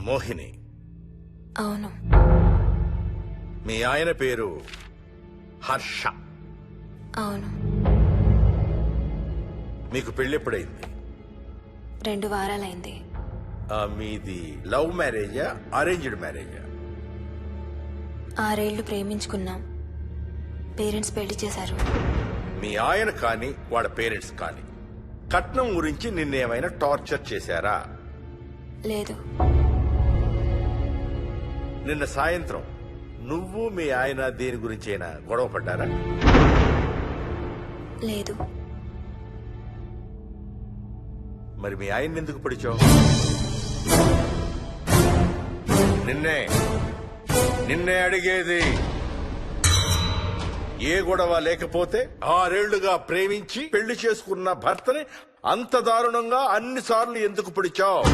మోహిని. అవును. మీ ఆయన పేరు హర్ష. అవును. మీకు పెళ్ళెప్పుడైంది? 2 వారాలైంది. మీది లవ్ మ్యారేజా అరేంజ్డ్ మ్యారేజా? 6 ఏళ్లు ప్రేమించుకున్నాం. పేరెంట్స్ పెళ్లి చేశారు. మీ ఆయన కానీ వాళ్ళ పేరెంట్స్ కానీ కట్నం గురించి నిన్నేమైనా టార్చర్ చేశారా? లేదు. నిన్న సాయంత్రం నువ్వు మీ ఆయన దేని గురించైనా గొడవ పడ్డారా? లేదు. మరి మీ ఆయన ఎందుకు పిడిచావు? నిన్నే అడిగేది. ఏ గొడవ లేకపోతే 6 ఏళ్లుగా ప్రేమించి పెళ్లి చేసుకున్న భర్తని అంత దారుణంగా అన్నిసార్లు ఎందుకు పిడిచావు?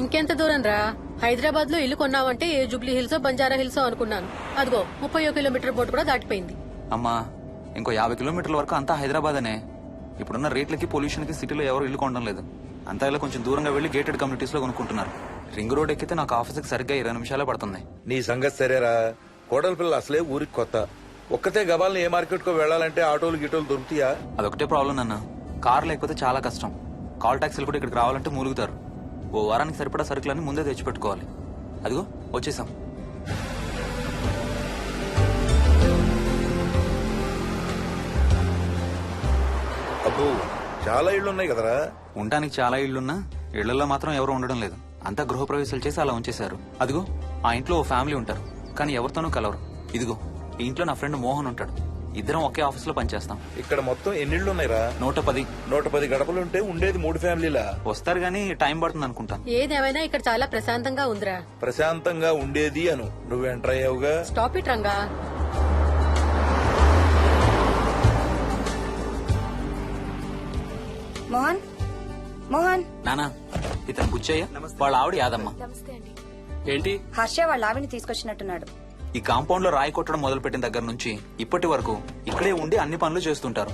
ఇంకెంత దూరం రా? హైదరాబాద్ లో ఇల్లు కొన్నావంటే ఏ జూబ్లీ హిల్స్ బంజారా హిల్స్ అనుకున్నాను. అదిగో 31 కిలోమీటర్ బోర్డు కూడా దాటిపోయింది. అమ్మా, ఇంకో 50 కిలోమీటర్ల వరకు అంతా హైదరాబాద్ అనే. ఇప్పుడున్న రేట్లకి పొల్యూషన్ కి సిటీలో ఎవరు ఇల్లు కొనడం లేదు. అంతా ఇలా కొంచెం దూరంగా వెళ్లి గేటెడ్ కమ్యూనిటీస్ లో కొనుక్కుంటున్నారు. రింగ్ రోడ్ ఎక్కితే నాకు ఆఫీస్కి సరిగ్గా 20 నిమిషాలే పడుతుంది. నీ సంగతి సరేరా, కోడల పిల్ల అసలే ఊరికి కొత్త. ఒక్కతే గబాల్ని ఏ మార్కెట్ కో వెళ్లాలంటే ఆటోలు గిటోలు దొరుకుతాయా? అదొకటే ప్రాబ్లం నాన్న. కార్ లేకపోతే చాలా కష్టం. కాల్ టాక్సీలు కూడా ఇక్కడికి రావాలంటే మూలుగుతారు. ఓ వారానికి సరిపడా సరుకులన్నీ ముందే తెచ్చిపెట్టుకోవాలి. అదిగో వచ్చేసాం. అబ్బో, చాలా ఇళ్లున్నాయి కదరా. ఉండటానికి చాలా ఇళ్లున్నా ఇళ్లలో మాత్రం ఎవరు ఉండడం లేదు. అంతా గృహప్రవేశాలు చేసి అలా ఉంచేశారు. అదిగో ఆ ఇంట్లో ఓ ఫ్యామిలీ ఉంటారు, కానీ ఎవరితోనూ కలవరు. ఇదిగో ఈ ఇంట్లో నా ఫ్రెండ్ మోహన్ ఉంటాడు. ఇద్దరం ఒకే ఆఫీస్ లో పనిచేస్తాం. ఇక్కడ మొత్తం ఎన్నిళ్లున్నాయిరా? 110. 110 గడపలుంటే ఉండేది 3 ఫ్యామిలీలా. వస్తారు గానీ టైం పడుతుంది అనుకుంటాను. ఏదేమైనా ఇక్కడ చాలా ప్రశాంతంగా ఉందిరా. ప్రశాంతంగా ఉండేది అను, నువ్వు ఎంటర్ అయ్యావుగా. Stop it Ranga. మోహన్, మోహన్. నానా, ఇతను బుచ్చయ్య, వాళ్ళ ఆవిడ యాదమ్మ. ఏంటి? హర్ష వాళ్ళ ఆవిని తీసుకొచ్చినట్టున్నాడు. ఈ కాంపౌండ్ లో రాయి కొట్టడం మొదలు పెట్టిన దగ్గర నుంచి ఇప్పటి వరకు ఇక్కడే ఉండి అన్ని పనులు చేస్తుంటారు.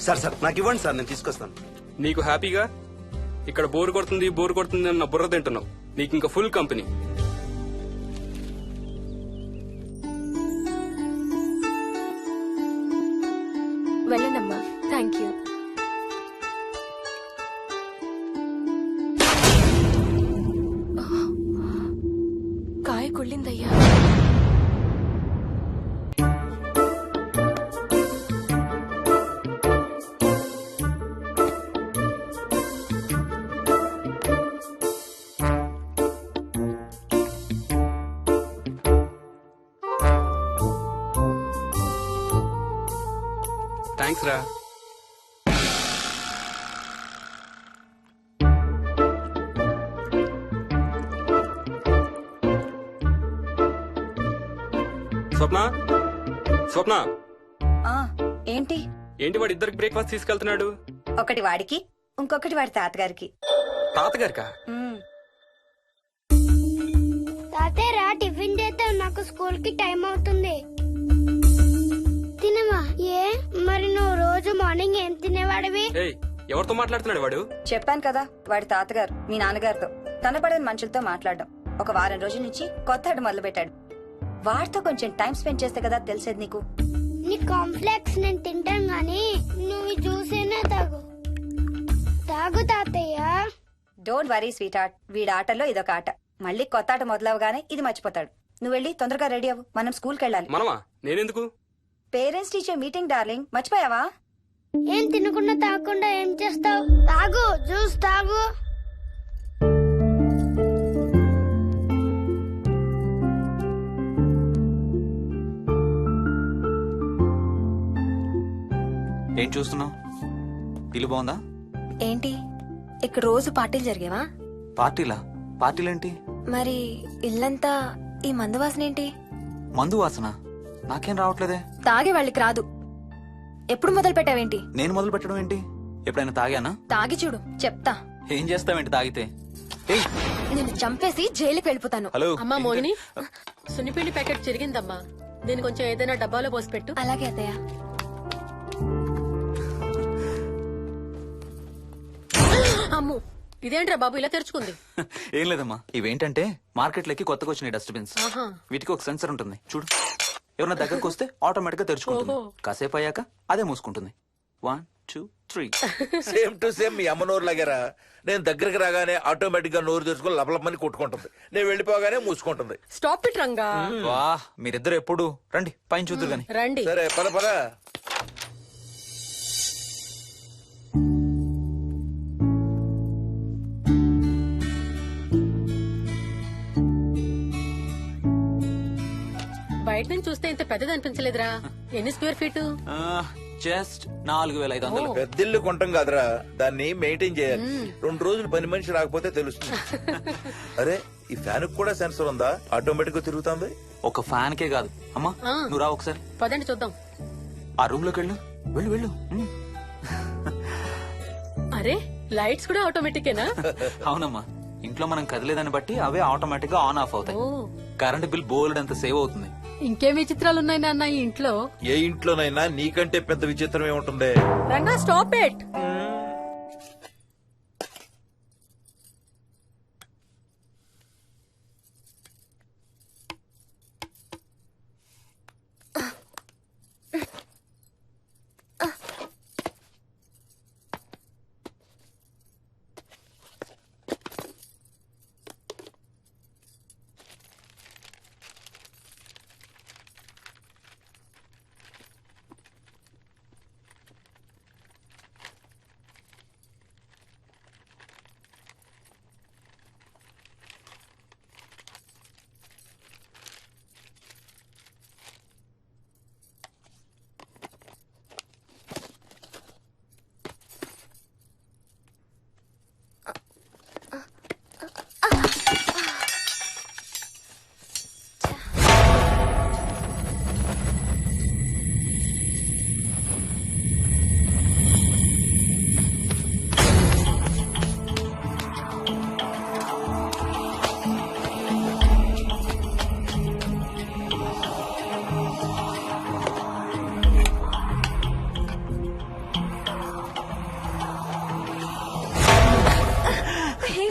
సార్ నాకు ఇవ్వండి సార్, నేను తీసుకొస్తాను. నీకు హ్యాపీగా ఇక్కడ బోర్ కొడుతుంది అన్న బుర్ర తింటున్నావు. నీకు ఇంకా ఫుల్ కంపెనీ. వెళ్ళండమ్మా. Thank you. కాయ కుళ్ళిందయ్యా. థ్యాంక్స్ రా. స్వప్న ఆ ఏంటి? వాడి ఇద్దరికి బ్రేక్ఫాస్ట్ తీసుకెళ్తున్నాడు. ఒకటి వాడికి, ఇంకొకటి వాడి తాతగారికి. తాతగారికా? తాతయ్య టిఫిన్ చేద్దాం, నాకు స్కూల్ కి టైం అవుతుంది. తినమా? ఏ మరి నువ్వు రోజు మార్నింగ్ ఏం తినేవాడివి? ఎవరితో మాట్లాడుతున్నాడు వాడు? చెప్పాను కదా, వాడి తాతగారు మీ నాన్నగారితో కనపడని మనుషులతో మాట్లాడడం. ఒక వారం రోజుల నుంచి కొత్త ఆడు మొదలు పెట్టాడు. వాడితో కొంచెం టైం స్పెండ్ చేస్తే కదా తెలిసేది నీకు. నీ కాంప్లెక్స్ నేను తింటాను గానీ నువ్వు జ్యూసేనా తాగు. తాగు తాతయ్య. డోంట్ వరీ స్వీట్ హార్ట్, వీడి ఆటల్లో ఇదొక ఆట. మళ్ళీ కొత్త ఆట మొదలవగానే ఇది మర్చిపోతాడు. నువ్వు వెళ్ళి తొందరగా రెడీ అవ్వు, మనం స్కూల్కి వెళ్ళాలి. మనమా? నేనెందుకు? పేరెంట్స్ టీచర్ మీటింగ్ డార్లింగ్, మర్చిపోయావా? ఏం తినకుండా తాగకుండా ఏం చేస్తావు? తాగు, జ్యూస్ తాగు. ఏం చూస్తున్నావు? ఇల్లు బాగుందా? ఏంటి ఇక్కడ రోజు పార్టీలు జరిగేవా? పార్టీలేంటి? మరి ఇల్లంతా ఈ మందు వాసన ఏంటి? మందు వాసన నాకేం రావట్లేదే. తాగే వాళ్ళకి రాదు. ఎప్పుడు మొదలు పెట్టావేంటి? నేను మొదలు పెట్టడం ఏంటి? ఎప్పుడైనా తాగానా? తాగి చూడు, చెప్తా. ఏం చేస్తావేంటి తాగితే? ఏయ్, నేను చంపేసి జైలుకి వెళ్ళిపోతాను. హలో అమ్మా మోహిని, సున్నిపిండి ప్యాకెట్ చిరిగిందమ్మా. దీని కొంచెం ఏదైనా డబ్బాలో పోసి పెట్టు. అలాగే అత్తయ్య. అమ్ము, ఇదేంట్రా బాబు ఇలా తెరుచుకుంది? ఏం లేదమ్మా, ఇవేంటంటే మార్కెట్లోకి కొత్తగా వచ్చినాయి డస్ట్బిన్స్. ఆహా. వీటికి ఒక సెన్సర్ ఉంటుంది చూడు. ఎవరైనా దగ్గరకు వస్తే ఆటోమేటిక్ గా తెరుచుకుంటుంది. ఓహో. కాసేపు అయ్యాక అదే మూసుకుంటుంది. 1 2 3. సేమ్ టు సేమ్ మీ అమ్మ నోరు లాగారా. నేను దగ్గరికి రాగానే ఆటోమేటిక్ గా నోరు తెరుచుకొని లపలపని కొట్టుకుంటుంది. నేను వెళ్ళిపోగానే మూసుకుంటుంది. Stop it Ranga. వా, మీరిద్దరు ఎప్పుడు రండి పైన చూద్దరు గాని. రండి. సరే పద పద. బయట నుంచి చూస్తే ఇంత పెద్దది అనిపించలేదురా. ఎన్ని స్క్వేర్ ఫీట్? జస్ట్ 4500. పెద్దిల్లు కొంటాం కాదురా, దాన్ని మెయింటైన్ చేయాలి. 2 రోజులు పని మనిషి రాకపోతే తెలుస్తుంది. అరే ఈ ఫ్యాన్ కూడా సెన్సర్ ఉందా? ఆటోమేటిక్ గా తిరుగుతుంది. ఒక ఫ్యాన్ కే కాదు అమ్మా. ఆ. నువ్వు రా ఒకసారి పదండి చూద్దాం. ఆ రూమ్ లోకి వెళ్ళు. వెళ్ళు వెళ్ళు. అరే లైట్స్ కూడా ఆటోమేటికేనా? అవునమ్మా, ఇంట్లో మనం కదిలేదాన్ని బట్టి అవే ఆటోమేటిక్ గా ఆన్ ఆఫ్ అవుతాయి. ఓ, కరెంట్ బిల్ బోల్డ్ అంత సేవ్ అవుతుంది. ఇంకేం విచిత్రాలు ఉన్నాయి నాన్న ఈ ఇంట్లో? ఏ ఇంట్లోనైనా నీకంటే పెద్ద విచిత్రం ఏముంటుంది? Ranga stop it.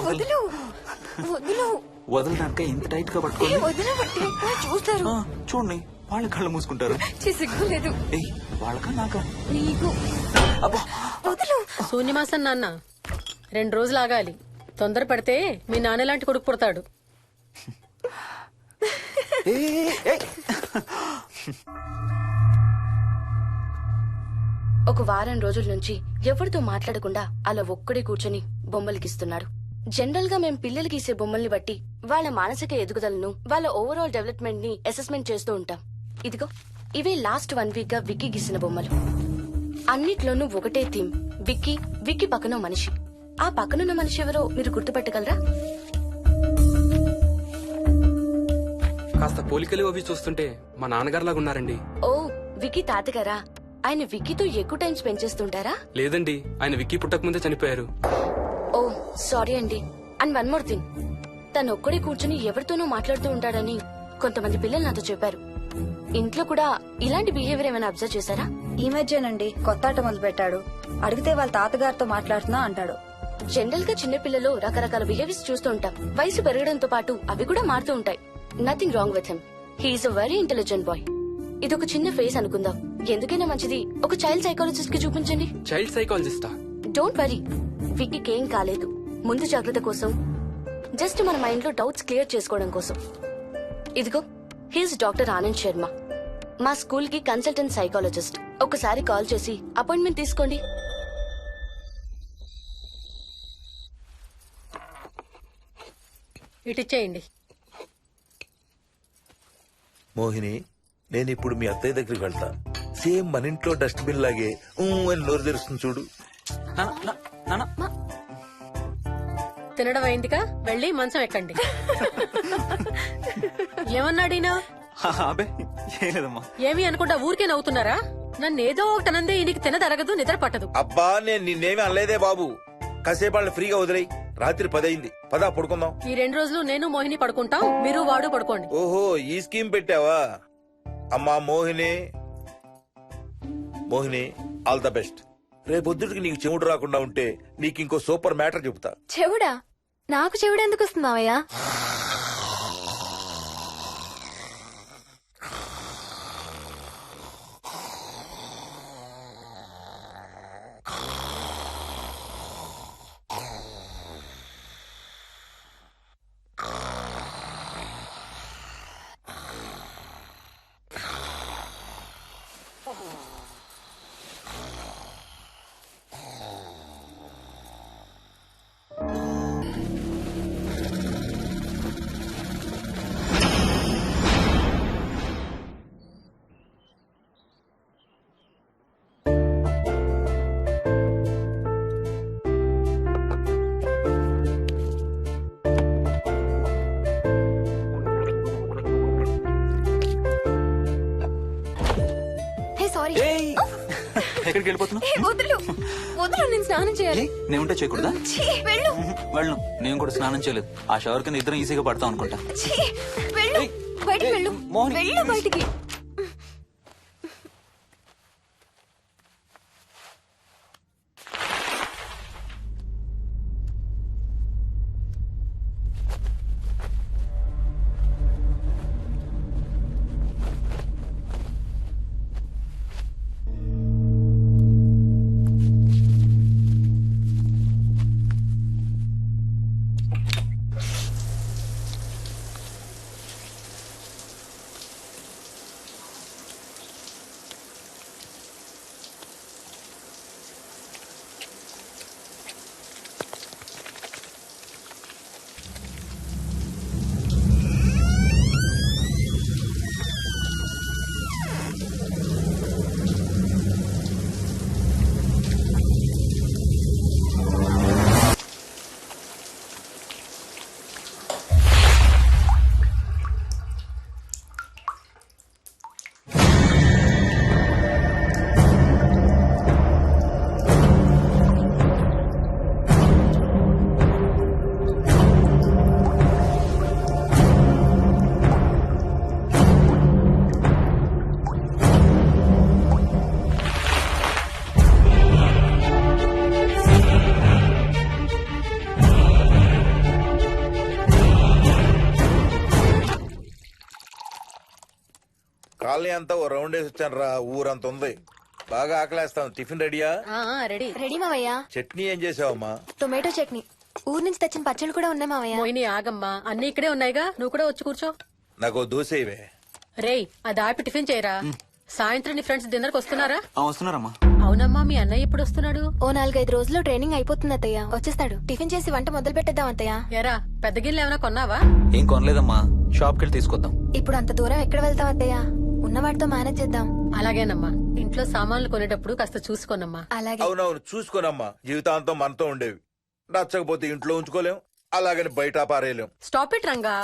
వదులు వదులు వదలడానిక ఇంత టైట్ గా పట్టుకోండి. వదలబట్టి చూస్తారు. చూడండి, వాళ్ళ కళ్ళు మూసుకుంటారు. సిగ్గులేదు ఏయ్, వాళ్ళకా నాకా? నీకు. అబ్బా, వదులు. శూన్యమాసం నాన్న 2 రోజులు ఆగాలి. తొందర పడితే మీ నాన్న లాంటి కొడుకు పుడతాడు. ఏయ్, ఏయ్. ఒక వారం రోజుల నుంచి ఎవరితో మాట్లాడకుండా అలా ఒక్కడే కూర్చొని బొమ్మలు గీస్తున్నాడు. జనరల్ గా మేం పిల్లలు గీసే బొమ్మల్ని బట్టి వాళ్ళ మానసిక ఎదుగుదలను, వాళ్ళ ఓవరాల్ డెవలప్మెంట్ ని అసెస్మెంట్ చేస్తూ ఉంటాం. ఇదిగో ఇవే లాస్ట్ 1 వీక్ గా విక్కీ గీసిన బొమ్మలు. అన్నిట్లోనూ ఒకటే థీమ్, విక్కీ, విక్కీ పక్కన మనిషి. ఆ పక్కనున్న మనిషి ఎవరో మీరు గుర్తుపట్టగలరా? కాస్త పోలికలు అవి చూస్తుంటే మా నాన్నగారులాగా ఉన్నారండి. ఓ, విక్కీ తాతగారా? ఆయన విక్కీతో ఎక్కువ టైం స్పెండ్ చేస్తుంటారా? లేదండి, ఆయన విక్కీ పుట్టక ముందే చనిపోయారు. ఓ సారీ అండి. అండ్ 1 మోర్ థింగ్, తను ఒక్కడే కూర్చుని ఎవరితోనూ మాట్లాడుతూ ఉంటాడని కొంతమంది పిల్లలు నాతో చెప్పారు. ఇంట్లో కూడా ఇలాంటి బిహేవియర్ ఏమైనా అబ్జర్వ్ చేశారా? ఈ మధ్యనండి కొత్త ఆట మొదలు పెట్టాడు. అడిగితే వాళ్ళ తాతగారితో మాట్లాడుతున్నా అంటాడు. జనరల్ గా చిన్నపిల్లలు రకరకాల బిహేవియర్స్ చూస్తూ ఉంటాం. వయసు పెరగడంతో పాటు అవి కూడా మారుతూ ఉంటాయి. Nothing wrong with him. He's a very intelligent boy. ఇదొక చిన్న ఫేస్ అనుకుందాం. ఎందుకైనా మంచిది ఒక చైల్డ్ సైకాలజిస్ట్ కి చూపించండి. చైల్డ్ సైకాలజిస్టా? డోంట్ వరీ, విక్కీకి ఏం కాలేదు. ముందు జాగ్రత్త కోసం, జస్ట్ మన మైండ్ లో డౌట్స్ క్లియర్ చేసుకోవడం కోసం. ఇదిగో హీస్ డాక్టర్ ఆనంద్ శర్మ, మా స్కూల్ కి కన్సల్టెంట్ సైకాలజిస్ట్. ఒకసారి కాల్ చేసి అపాయింట్మెంట్ తీసుకోండి. ఇటిచ్చేయండి. మోహిని, నేను ఇప్పుడు మీ అత్తయ్య దగ్గరికి వెళ్తా. సేమ్ మన ఇంట్లో డస్ట్బిన్ లాగే అని నోరు తెరుస్తుంది చూడు. తినడం అయిందిగా, వెళ్ళి మంచం ఎక్కండి. ఏమన్నాడీనా? అబ్బే ఏం లేదమ్మా. ఏమి అనుకుంటా ఊరికే నవ్వుతున్నారా? నన్ను ఏదో ఒకటి అనందే ఈయనకి తినదరగదు, నిద్ర పట్టదు. అబ్బా నేను నిన్నేమి అనలేదే బాబు. కాసేపు వాళ్ళని ఫ్రీగా వదిలేయి. రాత్రి 10 అయింది. పదా పడుకుందాం. ఈ 2 రోజులు నేను మోహిని పడుకుంటాం, మీరు వాడు పడుకోండి. ఓహో, ఈ స్కీమ్ పెట్టావా? అమ్మా Mohini, Mohini all the best. రేపొద్దుటికి నీకు చెవుడు రాకుండా ఉంటే నీకు ఇంకో సూపర్ మ్యాటర్ చెబుతా. చెవుడా? నాకు చెవుడు ఎందుకు వస్తుంది మావయ్య? సారీ. ఎక్కడికి వెళ్ళిపోతున్నావు? వదులు వదులు, నేను స్నానం చేయాలి. నేను ఉంటే చేయకూడదా? ఛీ, వెళ్ళు. వెళ్ళను, నేను కూడా స్నానం చేయలేదు. ఆ షవర్ కింద ఇద్దరం ఈజీగా పడతాం అనుకుంటా. ఛీ, వెళ్ళు. ఏయ్, బయటికి ఏయ్, వెళ్ళు. మోహిని. వెళ్ళు బయటికి. కాలనీ అంతా ఓ రౌండ్ వేసి వచ్చాను రా. ఊరంత ఉంది. బాగా ఆకలేస్తాం. టిఫిన్ రెడీయా? రెడీ. రెడీ మావయ్య. చట్నీ ఏం చేసావమ్మా? టొమాటో చట్నీ. ఊరు నుంచి తెచ్చిన పచ్చళ్ళు కూడా ఉన్నాయి మావయ్య. మోహిని ఆగమ్మా, అన్ని ఇక్కడే ఉన్నాయిగా, నువ్వు కూడా వచ్చి కూర్చో. నాకు దోశ ఇవే. రేయ్, అది ఆపి టిఫిన్ చేయరా. సాయంత్రం నీ ఫ్రెండ్స్ డిన్నర్ కి వస్తున్నారా? వస్తున్నారమ్మా. అవునమ్మా, మీ అన్నయ్య ఎప్పుడు వస్తున్నాడు? ఓ 4-5 రోజుల్లో ట్రైనింగ్ అయిపోతుంది అత్తయ్య, వచ్చేస్తాడు. టిఫిన్ చేసి వంట మొదలు పెట్టేద్దాం అత్తయ్య. ఎరా, పెద్ద గిన్నెలు ఏమైనా కొన్నావా? ఏం కొనలేదమ్మా, షాప్కి వెళ్ళి తీసుకొద్దాం. ఇప్పుడు అంత దూరం ఎక్కడ వెళ్తాం అత్తయ్య? ఉన్న వాటితో మేనేజ్ చేద్దాం. అలాగేనమ్మా, ఇంట్లో సామాన్లు కొనేటప్పుడు కాస్త చూసుకోనమ్మా. అలాగే. అవునవును, చూసుకోనమ్మా. జీవితాంతం మనతో ఉండేవి. నచ్చకపోతే ఇంట్లో ఉంచుకోలేం, అలాగని బయట పారేయలేం. Stop it Ranga.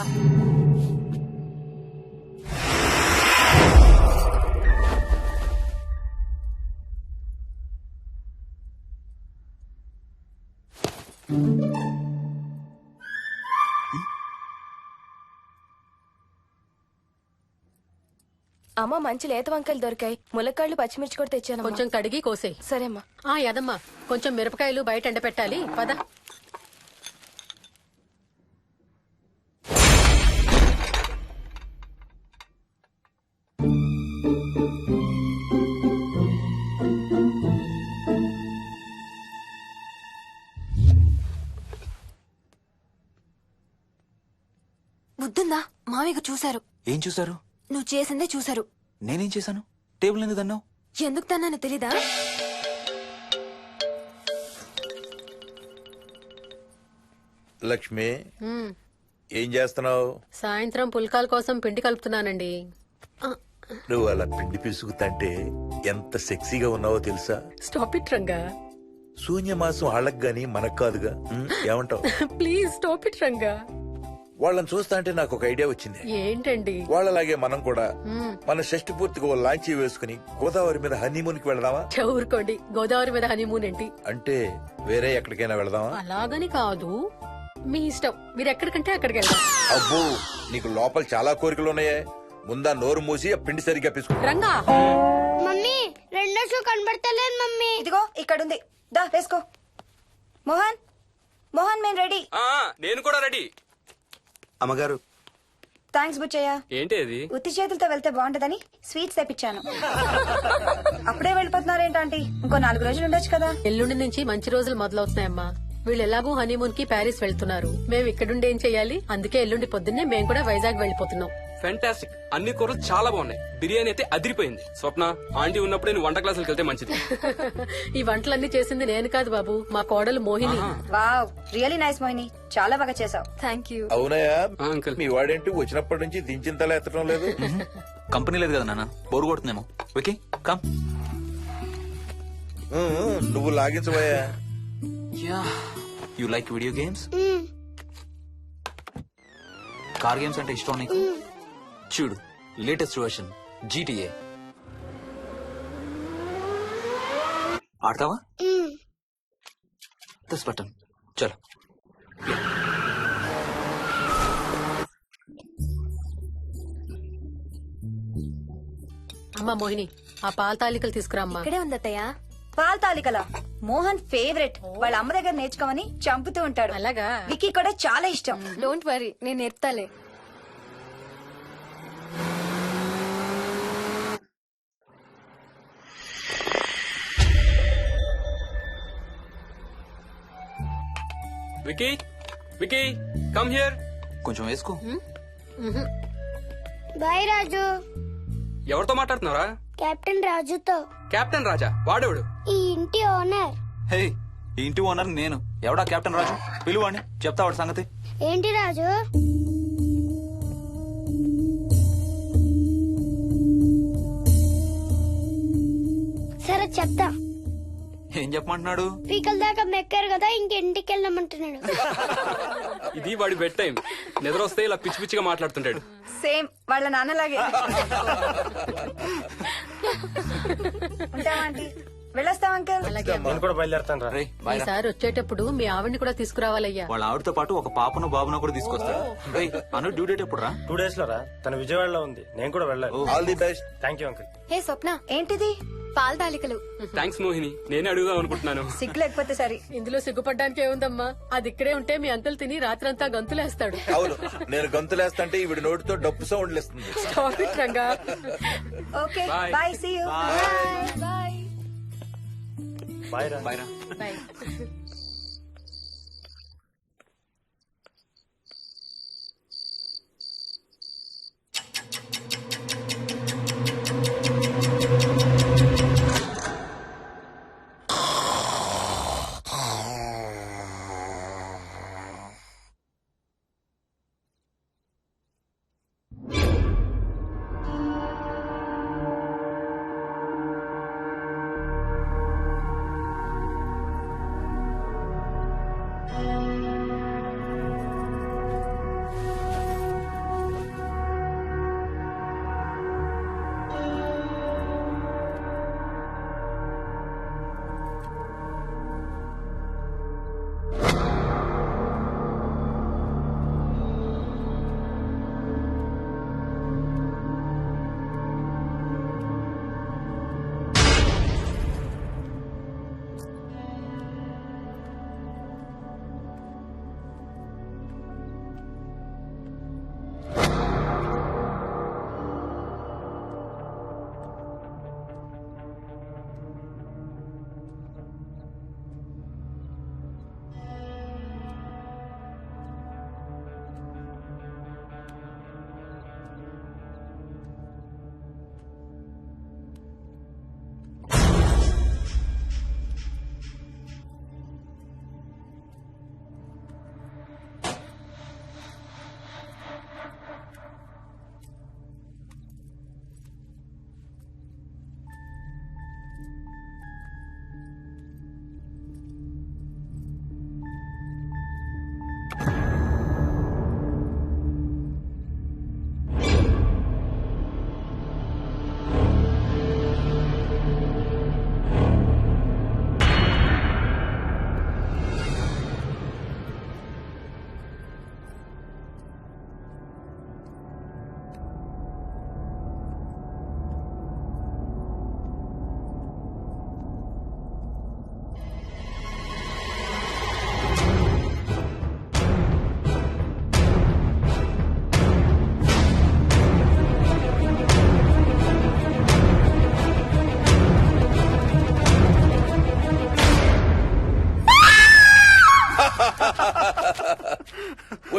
అమ్మ, మంచి లేత వంకాయలు దొరికాయి. ములక్కాళ్ళు, పచ్చిమిర్చి కూడా తెచ్చాను. కొంచెం కడిగి కోసేయ్. సరేమ్మా. యదమ్మా, కొంచెం మిరపకాయలు బయట ఎండబెట్టాలి, పద. బుద్ధుందా? మామయ్య చూశారు. ఏం చూసారు? నువ్వు చేసిందే చూశారు. నేనేం చేశాను? టేబుల్ ఎందుకు దన్నావు? ఎందుకు తన్నాను తెలీదా? లక్ష్మి, ఏం చేస్తున్నావు? సాయంత్రం పుల్కాల కోసం పిండి కలుపుతున్నానండి. నువ్వు అలా పిండి పిసుకుతంటే ఎంత సెక్సీగా ఉన్నావో తెలుసా? Stop it Ranga. శూన్యమాసం వాళ్ళకి గాని మనకు కాదుగా. ఏమంటావు? Please stop it Ranga. వాళ్ళని చూస్తా అంటే నాకు ఒక ఐడియా వచ్చింది. ఏంటండి? వాళ్ళలాగే మనం కూడా మన షష్టి పూర్తిగా ఓ లాంచీ వేసుకుని గోదావరి మీద హనీమూన్ కి వెళదామా? ఊరుకోండి, గోదావరి మీద హనీమూన్ ఏంటి? అంటే వేరే ఎక్కడికైనా వెళదామా? అలాగని కాదు, మీ ఇష్టం, మీరు ఎక్కడికంటే అక్కడికి వెళ్దాం. అబ్బో, నీకు లోపల చాలా కోరికలు ఉన్నాయే. ముందా నోరు మూసి ఆ పిండి సరిగ్గా పిసుకు. రంగా, మమ్మీ రెండో షూ కనబడతలేదు మమ్మీ. ఇదిగో ఇక్కడుంది, దా వేసుకో. మోహన్, మోహన్ మేము రెడీ. నేను కూడా రెడీ. అమ్మగారు థ్యాంక్స్ బుచ్చయ్య. ఏంటి అది? ఉత్తి చేతులతో వెళ్తే బాగుంటదని స్వీట్స్ తెప్పించాను. అప్పుడే వెళ్ళిపోతున్నారేంటంటే ఇంకో 4 రోజులు ఉండొచ్చు కదా. ఎల్లుండి నుంచి మంచి రోజులు మొదలవుతున్నాయమ్మా. వీళ్ళు ఎలాగూ హనీమూన్ కి ప్యారిస్ వెళ్తున్నారు, మేము ఇక్కడుండి ఏం చెయ్యాలి? అందుకే ఎల్లుండి పొద్దున్నే మేము కూడా వైజాగ్ వెళ్ళిపోతున్నాం. ఫెంటాస్టిక్, అన్ని కూరలు చాలా బాగున్నాయి. బిర్యానీ అయితే అదిరిపోయింది. స్వప్న, ఆంటీ ఉన్నప్పుడే నువ్వు వంట క్లాసులకు వెళ్తే మంచిది. ఈ వంటలన్నీ చేసింది నేను కాదు బాబు, మా కోడలు Mohini. Wow, really nice Mohini, చాలా బాగా చేసావు. Thank you. అవునయ్యా, అంకుల్. మీ వాడేంటి వచ్చినప్పటి నుంచి దించిన తల ఎత్తడం లేదు? కంపెనీ లేదు కదా నాన్న, బోరు కొడుతుందేమో. Okay come. నువ్వు లాగించబోయా? You like video games? Car games అంటే ఇష్టం నీకు? చూడు, లేటెస్ట్ వర్షన్ GTA. ఆడతావా? దిస్ బటన్, చలో. అమ్మా మోహిని, ఆ పాల తాలికలు తీసుకురా అమ్మా. ఇక్కడే ఉంది అత్తయ్య. పాల్ తాలికల మోహన్ ఫేవరెట్. వాళ్ళ అమ్మ దగ్గర నేర్చుకోమని చంపుతూ ఉంటాడు. అలాగా? విక్కీ కూడా చాలా ఇష్టం. డోంట్ వరీ, నేను నేర్పుతాలే. Vicky, Vicky, come here. కొంచెం వేసుకో. బాయ్ రాజు. ఎవరితో మాట్లాడుతున్నారా? కెప్టెన్ రాజుతో. కెప్టెన్ రాజా? వాడేవాడు? ఈ ఇంటి ఓనర్. హే, ఈ ఇంటి ఓనర్ నేను. ఎవడా కెప్టెన్ రాజు? పిలువాడిని, చెప్తా వాడి సంగతి. ఏంటి రాజు? సరే చెప్తా. ఏం చెప్పమంటున్నాడు? పీకల దాకా మెక్కారు కదా, ఇంటికి వెళ్ళమంటున్నాడు. ఇది వాడి బెడ్ టైం. నిద్ర వస్తే ఇలా పిచ్చి పిచ్చిగా మాట్లాడుతుంటాడు. సేమ్ వాళ్ళ నాన్నలాగే. ఉంటావా ఆంటీ? వెళ్ళొస్తాం అంకల్. అలాగే అమ్మా. నేను కూడా బయలుదేరతాను రా. రేయ్, బాయ్ రా. ఈసారి వచ్చేటప్పుడు మీ ఆవిడ్ని కూడా తీసుకురావాలయ్యా. వాళ్ళ ఆవిడతో పాటు ఒక పాపను బాబును కూడా తీసుకొస్తాడు. రేయ్, అను డ్యూ డేట్ ఎప్పుడు రా? 2 days లో రా. తన విజయవాడలో ఉంది, నేను కూడా వెళ్ళాలి. All the best. Thank you uncle. Hey Swapna, ఏంటిది? పాల తాలికలు. థ్యాంక్స్ మోహిని, నేనే అడుగుదాం అనుకుంటున్నాను. సిగ్గు లేకపోతే సరే. ఇందులో సిగ్గుపడ్డానికి ఏముందంమ్మా? అది ఇక్కడే ఉంటే మీ అంకుల్ తిని రాత్రంతా గంతులేస్తాడు. అవును, నేను గంతులేస్తంటే ఈవిడ నోటితో డప్పు సౌండ్లు ఇస్తుంది. Stop it, Ranga. Okay Bye. Bye, see you. Bye. Bye రా. బాయ్ రా. Bye.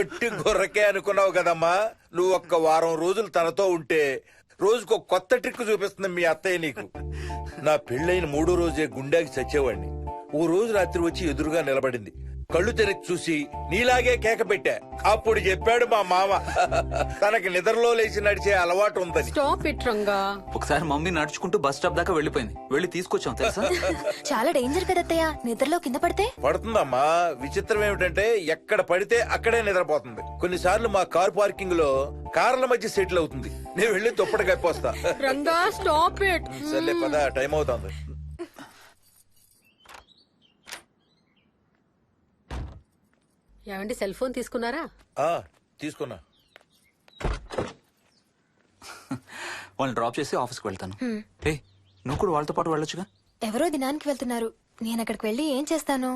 వట్టి గొర్రకే అనుకున్నావు కదమ్మా. నువ్వు ఒక్క వారం రోజులు తనతో ఉంటే రోజుకో కొత్త ట్రిక్ చూపిస్తుంది మీ అత్తయ్య నీకు. నా పెళ్ళైన 3వ రోజే గుండెకి చచ్చేవాడిని. ఓ రోజు రాత్రి వచ్చి ఎదురుగా నిలబడింది. కళ్ళు తెరిచి చూసి నీలాగే కేక పెట్టా. అప్పుడు చెప్పాడు మా మామ తనకి నిద్రలో లేచి నడిచే అలవాటు ఉందని. Stop it Ranga. ఒకసారి మమ్మీ నడుచుకుంటూ బస్ స్టాప్ దాకా వెళ్ళిపోయింది. వెళ్ళి తీసుకొచ్చాం తెలుసా. చాలా డేంజర్ కదా అత్తయ్య, నిద్రలో కింద పడితే. పడుతుందమ్మా. విచిత్రం ఏమిటంటే ఎక్కడ పడితే అక్కడే నిద్రపోతుంది. కొన్నిసార్లు మా కార్ పార్కింగ్ లో కార్ల మధ్య సెటిల్ అవుతుంది. నేను వెళ్ళి దుప్పటి కప్పొస్తా. Ranga stop it. సర్లే పద, టైం అవుతుంది. ఏమండి సెల్ ఫోన్ తీసుకున్నారా? తీసుకున్నా. వాళ్ళని డ్రాప్ చేసి ఆఫీస్కి వెళ్తాను. ఏ నువ్వు కూడా వాళ్ళతో పాటు వెళ్ళొచ్చుగా. ఎవరో దినానికి వెళ్తున్నారు, నేను అక్కడికి వెళ్ళి ఏం చేస్తాను?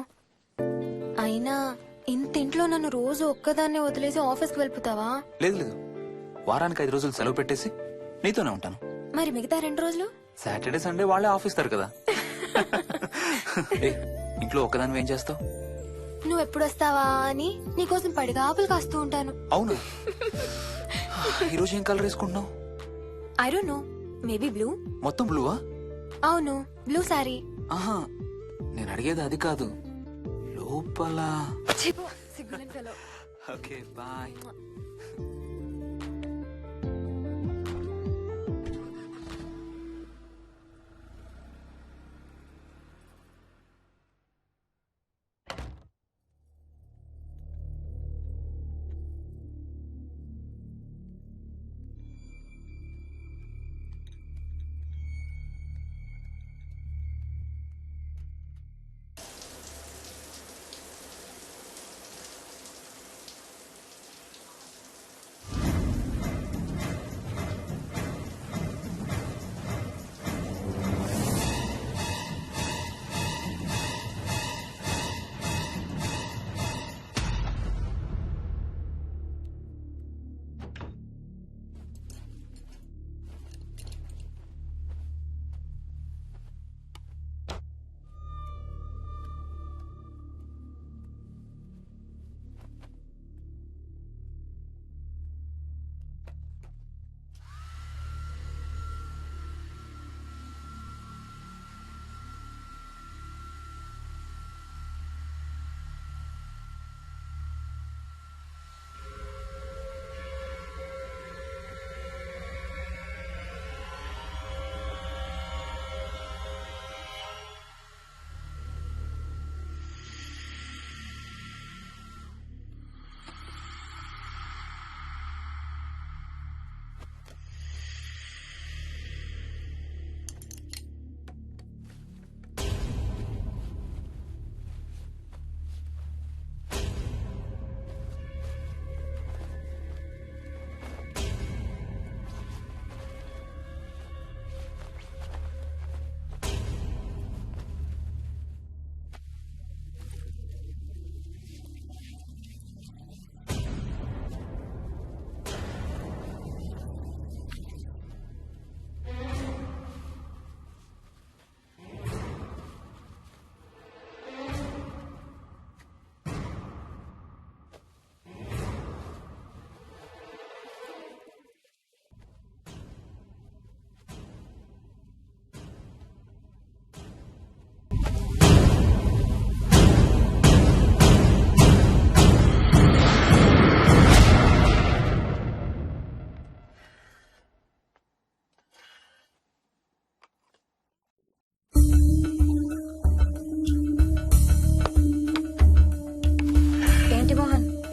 అయినా ఇంత ఇంట్లో నన్ను రోజు ఒక్కదాన్నే వదిలేసి ఆఫీస్కి వెళ్ళిపోతావా? లేదు లేదు, వారానికి 5 రోజులు సెలవు పెట్టేసి నీతోనే ఉంటాను. మరి మిగతా 2 రోజులు? సాటర్డే సండే వాళ్ళే ఆఫీస్ తారు కదా. ఏ ఇంట్లో ఒక్కదాని ఏం చేస్తావు? నువ్వు ఎప్పుడు వస్తావా అని నీకోసం పడిగాపులు కాస్తూ ఉంటాను. అవును. ఈరోజు ఏం కలర్ వేసుకుంటున్నావు? I don't know, maybe blue. మొత్తం బ్లూవా? అవును, బ్లూ సారీ. ఆహా, నేను అడిగేది అది కాదు, లోపల. Okay bye.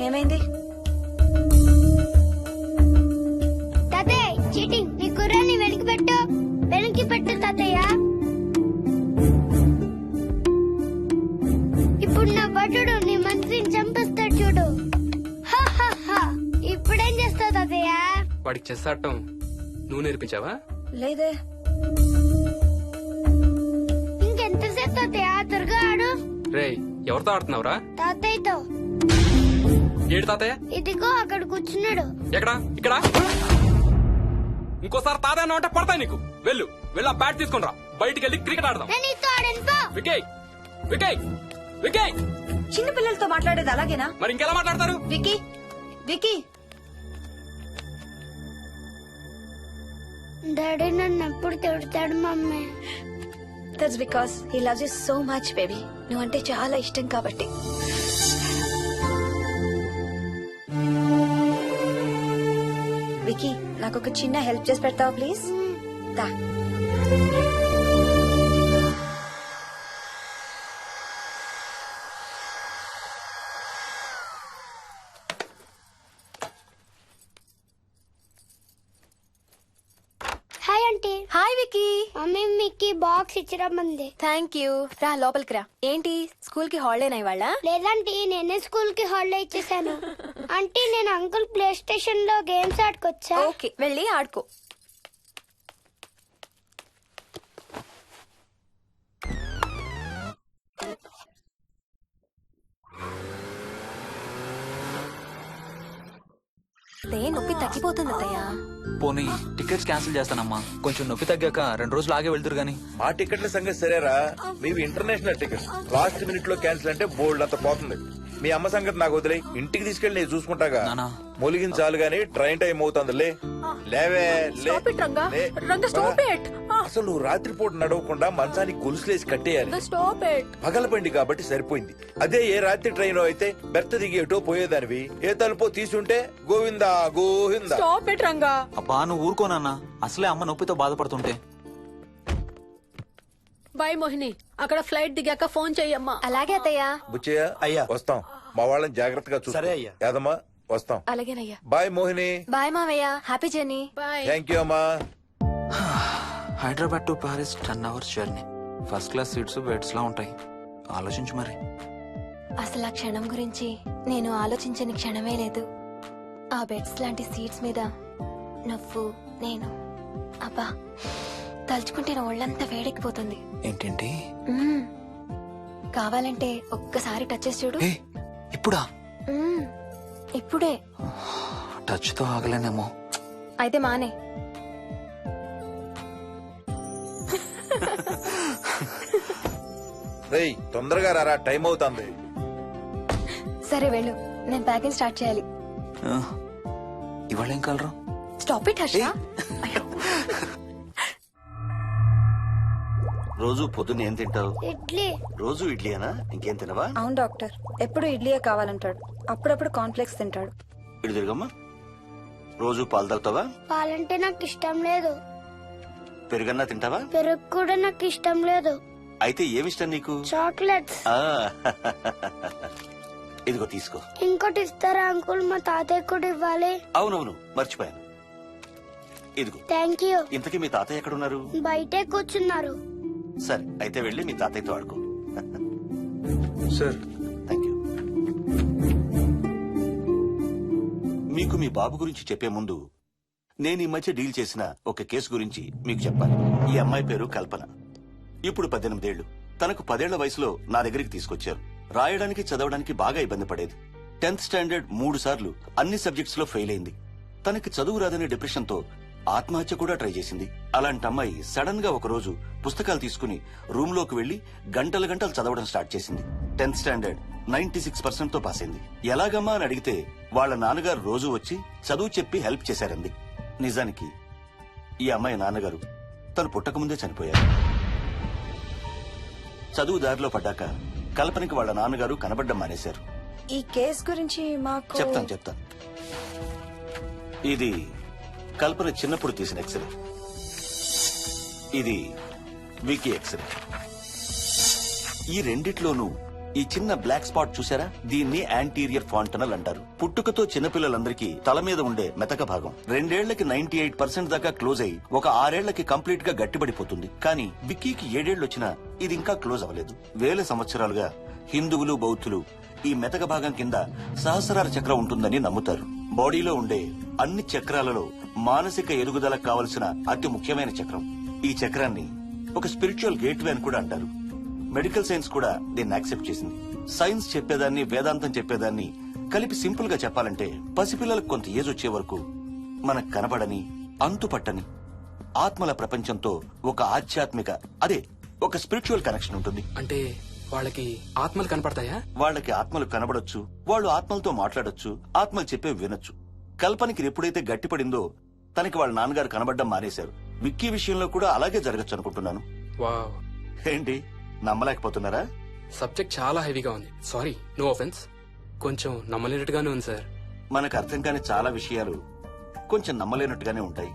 ఏమైంది? తాతయ్య చీటింగ్, నీ కుర్రాన్ని వెనక్కి పెట్టు, వెనక్కి పెట్టు తాతయ్య. ఇప్పుడు నా భటుడు నీ మంత్రిని చంపేస్తాడు చూడు. ఇప్పుడేం చేస్తావు తాతయ్య? వాడికి చెస్ ఆడటం నువ్వు నేర్పించావా? లేదే. ఇంకెంతసేపు తాతయ్య? త్వరగా ఆడు. రేయ్, ఎవరితో ఆడుతున్నావురా? తాతయ్యతో. ఏడు తాతయ్య? ఇదిగో అక్కడ కూర్చున్నాడు. ఎక్కడా? ఇక్కడ. ఇంకోసారి తాతయ్య అంటే పడతా నీకు. వెళ్ళు వెళ్ళి ఆ బ్యాట్ తీసుకుని రా, బయటికి వెళ్ళి క్రికెట్ ఆడదాం. నేను నీతో ఆడను పో. వికయ్ వికయ్ వికయ్. చిన్న పిల్లలతో మాట్లాడేది అలాగేనా? మరి ఇంకెలా మాట్లాడతారు? వికీ, వికీ డాడీ నన్ను ఎప్పుడు తిడతాడు mummy. That's because he loves you so much baby. నువ్వంటే చాలా ఇష్టం కాబట్టి. వికీ నాకు ఒక చిన్న హెల్ప్ చేసి పెడతావా ప్లీజ్? దా. Hi aunty. Hi Vicky. Mummy మీకు బాక్స్ ఇచ్చిరమ్మంది. Thank you. రా లోపలికి రా. ఏంటి స్కూల్ కి హాలిడేనా ఇవాళ? లేదంటే నేనే స్కూల్ కి హాలిడే ఇచ్చేసాను. అంటే నేను అంకుల్ ప్లే స్టేషన్ లో గేమ్స్ ఆడుకోవచ్చా? ఓకే వెళ్ళి ఆడుకో. నొప్పి తగ్గిపోతుంది అత్తయ్య. పోనీ టికెట్స్ క్యాన్సిల్ చేస్తానమ్మా. కొంచెం నొప్పి తగ్గాక 2 రోజులు ఆగే వెళ్తురు గానీ. మా టికెట్ల సంగతి సరేరా, మీవి ఇంటర్నేషనల్ టికెట్స్. లాస్ట్ మినిట్ లో క్యాన్సిల్ అంటే బోల్డ్ అంత పోతుంది. మీ అమ్మ సంగతి నాకు వదిలే, ఇంటికి తీసుకెళ్లి నేను చూసుకుంటాగా. నానా. మొలిగిన చాలు గానీ ట్రైన్ టైం అవుతుంది. లేవే లే. Stop it, Ranga. లే. Ranga, stop it. అసలు నువ్వు రాత్రిపూట నడవకుండా మంచానికి గొలుసులేసి కట్టేయాలి. Stop it. పగలబండి కాబట్టి సరిపోయింది. అదే ఏ రాత్రి ట్రైన్ అయితే బెర్త దిగి ఎటో పోయేదానివి. ఏ తలుపో తీసుంటే గోవిందా గోవిందా. Stop it Ranga. అబ్బా నువ్వు ఊరుకోనన్నా, అసలే అమ్మ నొప్పితో బాధపడుతుంటే. బాయ్ మోహిని, అక్కడ ఫ్లైట్ దిగాక ఫోన్ చెయ్యమ్మా. అలాగే అత్తయ్య. బుచ్చయ్య అయ్యా. వస్తాం. మా వాళ్ళని జాగ్రత్తగా చూసుకో. సరే అయ్యా. యాదమ్మా వస్తాం. అలాగేనయ్యా. బాయ్ మోహిని. బాయ్ మావయ్య. Happy journey. Bye. Thank you అమ్మా. Hyderabad to Paris 10 hours journey. First class seats beds లా ఉంటాయి. ఆలోచించు మరి. అసలు ఆ క్షణం గురించి నేను ఆలోచించని క్షణమే లేదు. ఆ బెడ్స్ లాంటి సీట్స్ మీద నువ్వు నేను. అబ్బా తలుచుకుంటే నా ఒళ్ళంతా వేడెక్కిపోతుంది. ఏంటేంటి? మ్మ్. కావాలంటే ఒక్కసారి టచ్ చేసి చూడు. ఏ ఇప్పుడా? మ్మ్. ఇప్పుడే. టచ్ తో ఆగలేనేమో. అయితే మానే. రేయ్ తొందరగా రారా, టైం అవుతుంది. సరే వెళ్ళు, నేను ప్యాకింగ్ స్టార్ట్ చేయాలి. ఇవాళ ఏం కలరు? Stop it Harsha. రోజు పొద్దున్న ఏం తింటావు? ఇడ్లీ. రోజు ఇడ్లీనా? ఇంకేం తినవా? అవును డాక్టర్, ఎప్పుడు ఇడ్లీయే కావాలంటాడు. అప్పుడప్పుడు కాన్ఫ్లెక్స్ తింటాడు. ఇటు తిరగమ్మా. రోజు పాలు తాగుతావా? పాలంటే నాకు ఇష్టం లేదు. పెరుగన్నా తింటావా? పెరుగు కూడా నాకు ఇష్టం లేదు. అయితే ఏమిష్టం నీకు? చాక్లెట్స్. ఆ, ఇదిగో తీసుకో. ఇంకోటి ఇస్తారా అంకుల్? మా తాతయ్య కూడా ఇవ్వాలి. అవునవును మర్చిపోయాను. ఇదిగో. Thank you. ఇంతకీ మీ తాతయ్య ఎక్కడున్నారు? బయటే కూర్చున్నారు. సరే అయితే వెళ్ళి మీ తాతయ్యతో ఆడుకో. Sir thank you. మీకు మీ బాబు గురించి చెప్పే ముందు నేను ఈ మధ్య డీల్ చేసిన ఒక కేసు గురించి మీకు చెప్పాలి. ఈ అమ్మాయి పేరు కల్పన. ఇప్పుడు 18 ఏళ్లు. తనకు 10 ఏళ్ల వయసులో నా దగ్గరికి తీసుకొచ్చారు. రాయడానికి చదవడానికి బాగా ఇబ్బంది పడేది. 10th స్టాండర్డ్ 3 సార్లు అన్ని సబ్జెక్ట్స్ లో ఫెయిల్ అయింది. తనకి చదువు రాదనే డిప్రెషన్ తో ఆత్మహత్య కూడా ట్రై చేసింది. అలాంటి అమ్మాయి సడన్ గా ఒక రోజు పుస్తకాలు తీసుకుని రూమ్ లోకి వెళ్లి గంటలు గంటలు చదవడం స్టార్ట్ చేసింది. 10th స్టాండర్డ్ 96% తో పాస్ అయింది. ఎలాగమ్మా అని అడిగితే వాళ్ళ నాన్నగారు రోజు వచ్చి చదువు చెప్పి హెల్ప్ చేశారంది. నిజానికి ఈ అమ్మాయి నాన్నగారు తను పుట్టకముందే చనిపోయారు. చదువు దారిలో పడ్డాక కల్పనకి వాళ్ళ నాన్నగారు కనబడ్డం మానేశారు. ఈ కేస్ గురించి మాకు చెప్తాను. ఇది కల్పన చిన్నప్పుడు తీసిన ఎక్స్రే. ఇది వికీ ఎక్స్రే. ఈ రెండిట్లోనూ ఈ చిన్న బ్లాక్ స్పాట్ చూసారా? దీన్ని యాంటీరియర్ ఫాంటనల్ అంటారు. పుట్టుకతో చిన్నపిల్లలందరికీ తల మీద ఉండే మెతక భాగం 2 ఏళ్లకి 98% దాకా క్లోజ్ అయి ఒక 6 ఏళ్లకి కంప్లీట్ గా గట్టిపడిపోతుంది. కానీ విక్కీకి 7 ఏళ్లు వచ్చినా ఇది ఇంకా క్లోజ్ అవ్వలేదు. వేల సంవత్సరాలుగా హిందువులు బౌద్ధులు ఈ మెతక భాగం కింద సహస్రార చక్రం ఉంటుందని నమ్ముతారు. బాడీలో ఉండే అన్ని చక్రాలలో మానసిక ఎదుగుదలకు కావలసిన అతి ముఖ్యమైన చక్రం. ఈ చక్రాన్ని ఒక స్పిరిచువల్ గేట్వే అని కూడా అంటారు. మెడికల్ సైన్స్ కూడా దీన్ని యాక్సెప్ట్ చేసింది. సైన్స్ చెప్పేదాన్ని వేదాంతం చెప్పేదాన్ని కలిపి సింపుల్ గా చెప్పాలంటే పసిపిల్లలకు కొంత ఏజ్ వచ్చే వరకు మనకు కనబడని అంతుపట్టని ఆత్మల ప్రపంచంతో ఒక ఆధ్యాత్మిక, అదే ఒక స్పిరిచువల్ కనెక్షన్ ఉంటుంది. అంటే వాళ్ళకి ఆత్మలు కనపడతాయా? వాళ్ళకి ఆత్మలు కనబడొచ్చు, వాళ్ళు ఆత్మలతో మాట్లాడొచ్చు, ఆత్మలు చెప్పే వినొచ్చు. కల్పనకి ఎప్పుడైతే గట్టిపడిందో తనకి వాళ్ళ నాన్నగారు కనబడ్డం మానేశారు. విక్కీ విషయంలో కూడా అలాగే జరగచ్చు అనుకుంటున్నాను. వావ్, ఏంటి నమ్మలేకపోతున్నారా? సబ్జెక్ట్ చాలా హెవీగా ఉంది. Sorry, no offence. కొంచెం నమ్మలేనట్టుగానే ఉంది సార్. మనకు అర్థం కాని చాలా విషయాలు కొంచెం నమ్మలేనట్టుగానే ఉంటాయి.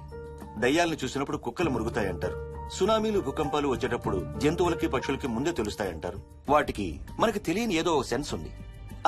దయ్యాలను చూసినప్పుడు కుక్కలు మురుగుతాయంటారు. సునామీలు, భూకంపాలు వచ్చేటప్పుడు జంతువులకి, పక్షులకి ముందే తెలుస్తాయంటారు. వాటికి మనకు తెలియని ఏదో సెన్స్ ఉంది.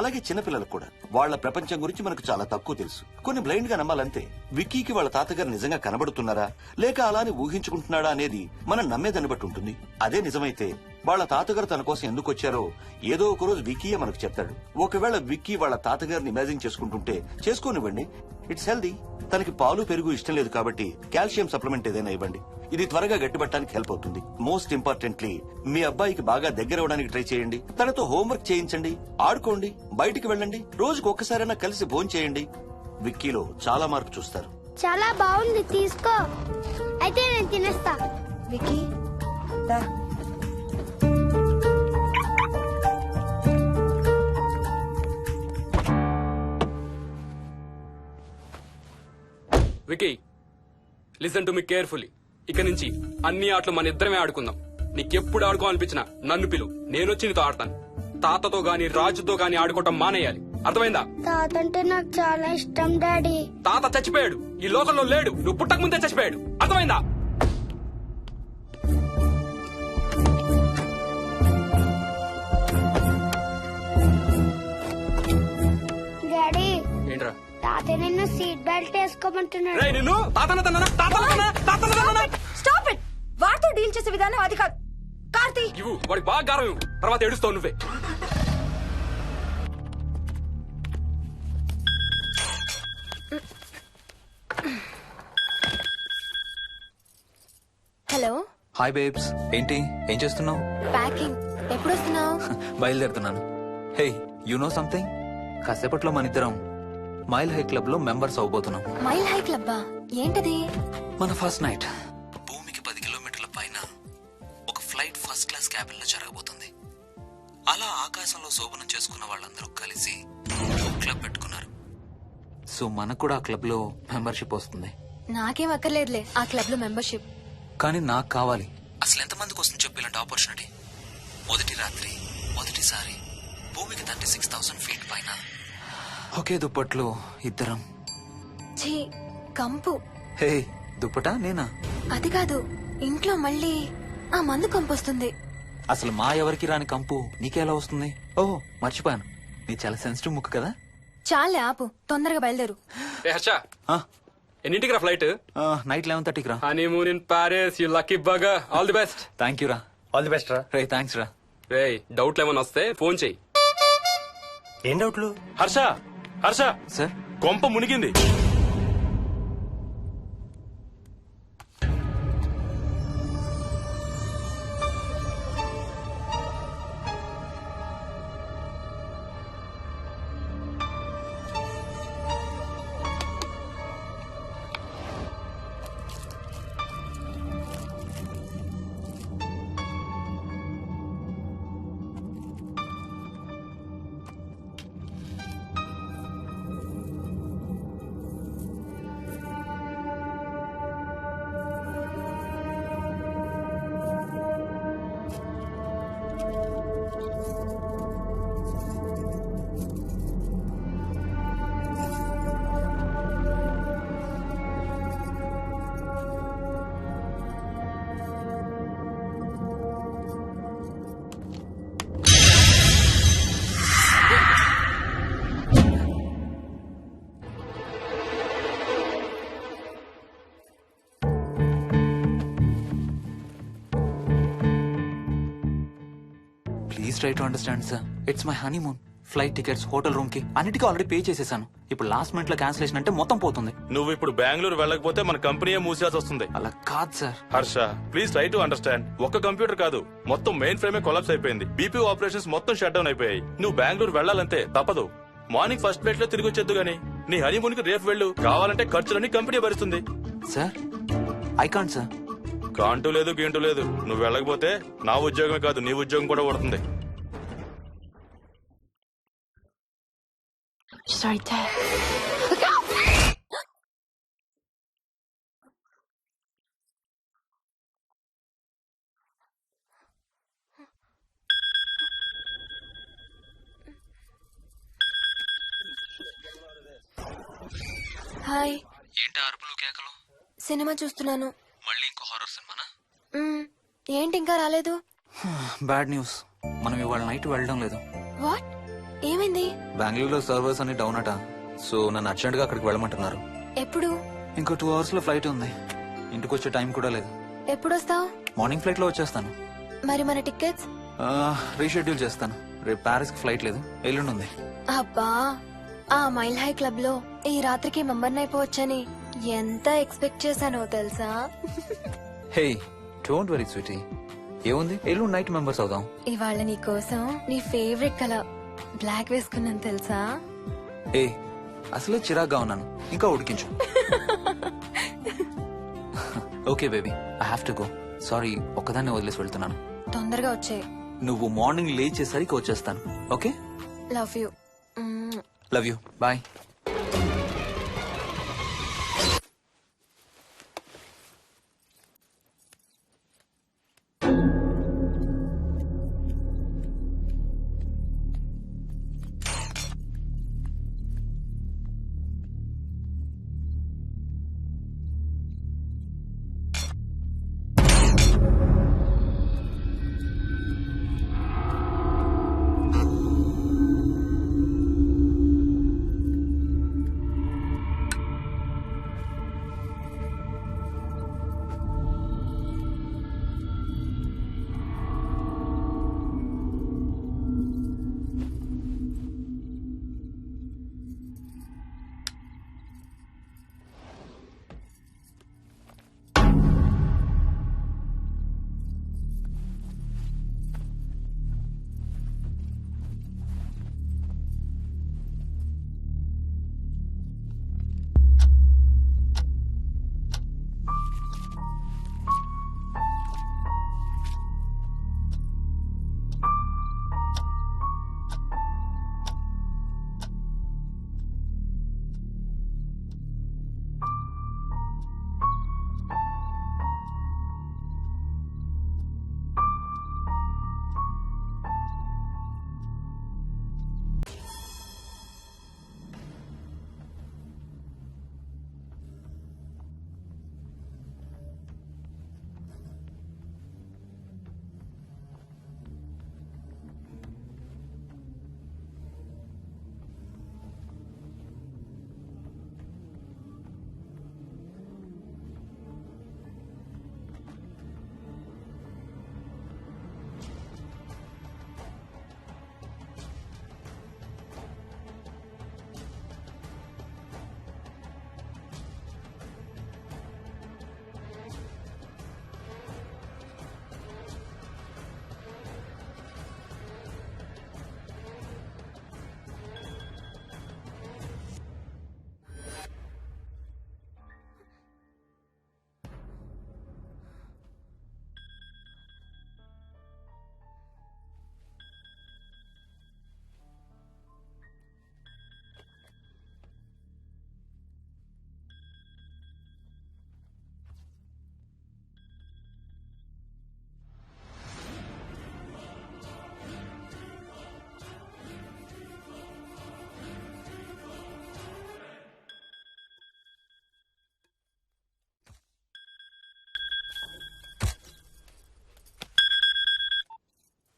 అలాగే చిన్నపిల్లలకు కూడా వాళ్ళ ప్రపంచం గురించి మనకు చాలా తక్కువ తెలుసు. కొన్ని బ్లైండ్ గా నమ్మాలంతే. విక్కీకి వాళ్ళ తాతగారు నిజంగా కనబడుతున్నారా లేక అలానే ఊహించుకుంటున్నాడా అనేది మనం నమ్మేదాన్ని బట్టి ఉంటుంది. అదే నిజమైతే వాళ్ళ తాతగారు తన కోసం ఎందుకు వచ్చారో ఏదో ఒక రోజు విక్కీయే మనకు చెప్తాడు. ఒకవేళ విక్కీ వాళ్ళ తాతగారిని ఇమాజిన్ చేసుకుంటుంటే చేసుకోనివ్వండి, ఇట్స్ హెల్దీ. తనకి పాలు, పెరుగు ఇష్టం లేదు కాబట్టి కాల్షియం సప్లిమెంట్ ఏదైనా ఇవ్వండి. ఇది త్వరగా గట్టిపట్టడానికి హెల్ప్ అవుతుంది. మోస్ట్ ఇంపార్టెంట్లీ మీ అబ్బాయికి బాగా దగ్గర అవడానికి ట్రై చేయండి. తనతో హోంవర్క్ చేయించండి, ఆడుకోండి, బయటికి వెళ్ళండి, రోజుకు ఒక్కసారైనా కలిసి భోజనం చేయండి. విక్కీలో చాలా మార్పు చూస్తారు. చాలా బాగుంది, తీసుకో. అయితే నేను తినేస్తా. విక్కీ దా. Vicky, listen to me carefully. ఇక నుంచి అన్ని ఆటలు మన ఇద్దరమే ఆడుకుందాం. నీకెప్పుడు ఆడుకోవాలనిపించినా నన్ను పిలు, నేనొచ్చి నీతో ఆడతాను. తాతతో గాని రాజుతో గాని ఆడుకోవటం మానేయాలి, అర్థమైందా? తాత అంటే నాకు చాలా ఇష్టం డాడీ. తాత చచ్చిపోయాడు, ఈ లోకంలో లేడు. నువ్వు పుట్టక ముందే చచ్చిపోయాడు, అర్థమైందా? డాడీ, ఏంట్రా? తాత నిన్ను సీట్ బెల్ట్ వేసుకోమంటున్నాడు. రేయ్, నిన్ను తాతన స్టాప్ ఇట్. వాడితో డీల్ చేసే విధానం అది కాదు. కార్తీ, ఇవ్వు, వాడికి బాగా గారం ఇవ్వు. తర్వాత ఏడుస్తావు నువ్వే. హలో. హాయ్ బేబ్స్, ఏంటి ఏం చేస్తున్నావు? ప్యాకింగ్. ఎప్పుడు వస్తున్నావు? బయలుదేరుతున్నాను. Hey, you know something? కాసేపట్లో మన ఇద్దరం మైల్ హై క్లబ్ లో మెంబర్స్ అవబోతున్నాం. మైల్ హై క్లబ్బా? ఏంటది? మన ఫస్ట్ నైట్ భూమికి 10 కిలోమీటర్ల పైన ఒక ఫ్లైట్ ఫస్ట్ క్లాస్ క్యాబిన్ లో జరగబోతుంది. అలా ఆకాశంలో శోభనం చేసుకున్న వాళ్ళందరూ కలిసి క్లబ్ పెట్టుకున్నారు. సో మనకు కూడా ఆ క్లబ్ లో మెంబర్షిప్ వస్తుంది. నాకేం అక్కర్లేదులే ఆ క్లబ్ లో మెంబర్షిప్. కానీ నాకు కావాలి. అసలు ఎంతమందికి వస్తుంది చెప్పు ఇలాంటి ఆపర్చునిటీ? మొదటి రాత్రి, మొదటిసారి భూమికి 36,000 ఫీట్ పైన ఒకే దుప్పట్లో ఇద్దరం. ఛీ, కంపు. హే, దుప్పటా నేనా? అది కాదు, ఇంట్లో మళ్ళీ ఆ మందు కంపొస్తుంది. అసలు మా ఎవరికి రాని కంపు నీకెలా వస్తుంది? ఓహో, మర్చిపోయాను, నీ చాలా సెన్సిటివ్ ముక్కు కదా. చాలే ఆపు, తొందరగా బయలుదేరు. ఏ హర్ష, ఎన్నింటికి రా ఫ్లైట్? నైట్ 11:30కి రా. Honeymoon in Paris, you lucky బగా. All the best. Thank you రా. ఆల్ ది బెస్ట్ రా. రే, థ్యాంక్స్ రా. రే, డౌట్లు ఏమైనా వస్తే ఫోన్ చెయ్యి. ఏం డౌట్లు? హర్ష, హర్ష, సార్, కొంప మునిగింది. Please try to understand sir. It's my honeymoon. Flight tickets, hotel room కి అన్నిటికీ ఆల్రెడీ పే చేసేసాను. ఇప్పుడు లాస్ట్ మినిట్ లో క్యాన్సిలేషన్ అంటే మొత్తం పోతుంది. నువ్వు ఇప్పుడు బెంగళూరు వెళ్ళకపోతే మన కంపెనీయే మూసేయాల్సి వస్తుంది. అలా కాదు sir. Harsha, please try to understand. ఒక్క కంప్యూటర్ కాదు, మొత్తం మెయిన్ ఫ్రేమే కొలాప్స్ అయిపోయింది. బీపీ ఆపరేషన్స్ మొత్తం షట్ డౌన్ అయిపోయాయి. నువ్వు బెంగళూరు వెళ్ళాలంటే తప్పదు. మార్నింగ్ ఫస్ట్ ఫ్లైట్ లో తిరిగి వచ్చేద్దు గానీ నీ హనీమూన్ కి రేపు వెళ్ళు. కావాలంటే ఖర్చులన్నీ కంపెనీ భరిస్తుంది. Sir, I can't sir. కాంటూ లేదు, గీంటూ లేదు. నువ్వు వెళ్ళకపోతే నా ఉద్యోగమే కాదు, నీ ఉద్యోగం కూడా పడుతుంది. was right there. హాయ్. ఏంటి అరుపులు కేకలు? సినిమా చూస్తున్నాను. మళ్ళీ ఇంకో హారర్ సినిమానా? ఏంటి ఇంకా రాలేదు? బ్యాడ్ న్యూస్, మనం ఇవాళ నైట్ వెళ్ళడం లేదు. వాట్? ఏమైంది? బెంగళూరులో సర్వర్స్ అన్ని డౌన్ అట. సో నన్ను అర్జెంట్ గా అక్కడికి వెళ్ళమంటున్నారు. ఎప్పుడు? ఇంకో 2 hours లో ఫ్లైట్ ఉంది. ఇంటికి వచ్చే టైం కూడా లేదు. ఎప్పుడు వస్తావు? మార్నింగ్ ఫ్లైట్ లో వచ్చేస్తాను. మరి మన టికెట్స్? రీషెడ్యూల్ చేస్తాను. రేపు ప్యారిస్ కి ఫ్లైట్ లేదు, ఎల్లుండి ఉంది. అబ్బా, ఆ మైల్ హై క్లబ్ లో ఈ రాత్రికి మెంబర్ అయిపోవచ్చని ఎంత ఎక్స్పెక్ట్ చేశానో తెలుసా? హే, డోంట్ వరీ స్వీటీ. ఏముంది, ఎల్లుండి నైట్ మెంబర్స్ అవుదాం. ఇవాళ నీ కోసం నీ ఫేవరెట్ కలర్ బ్లాక్ వేసుకున్నాను తెలుసా? ఏ, అసలే చిరాగ్గా ఉన్నాను, ఇంకా ఉడికించు. Okay baby, I have to go. Sorry, ఒక్కదాన్ని వదిలేసి వెళ్తున్నాను. తొందరగా వచ్చే. నువ్వు మార్నింగ్ లేచేసరికి వచ్చేస్తాను. Okay? Love you. Love you, bye.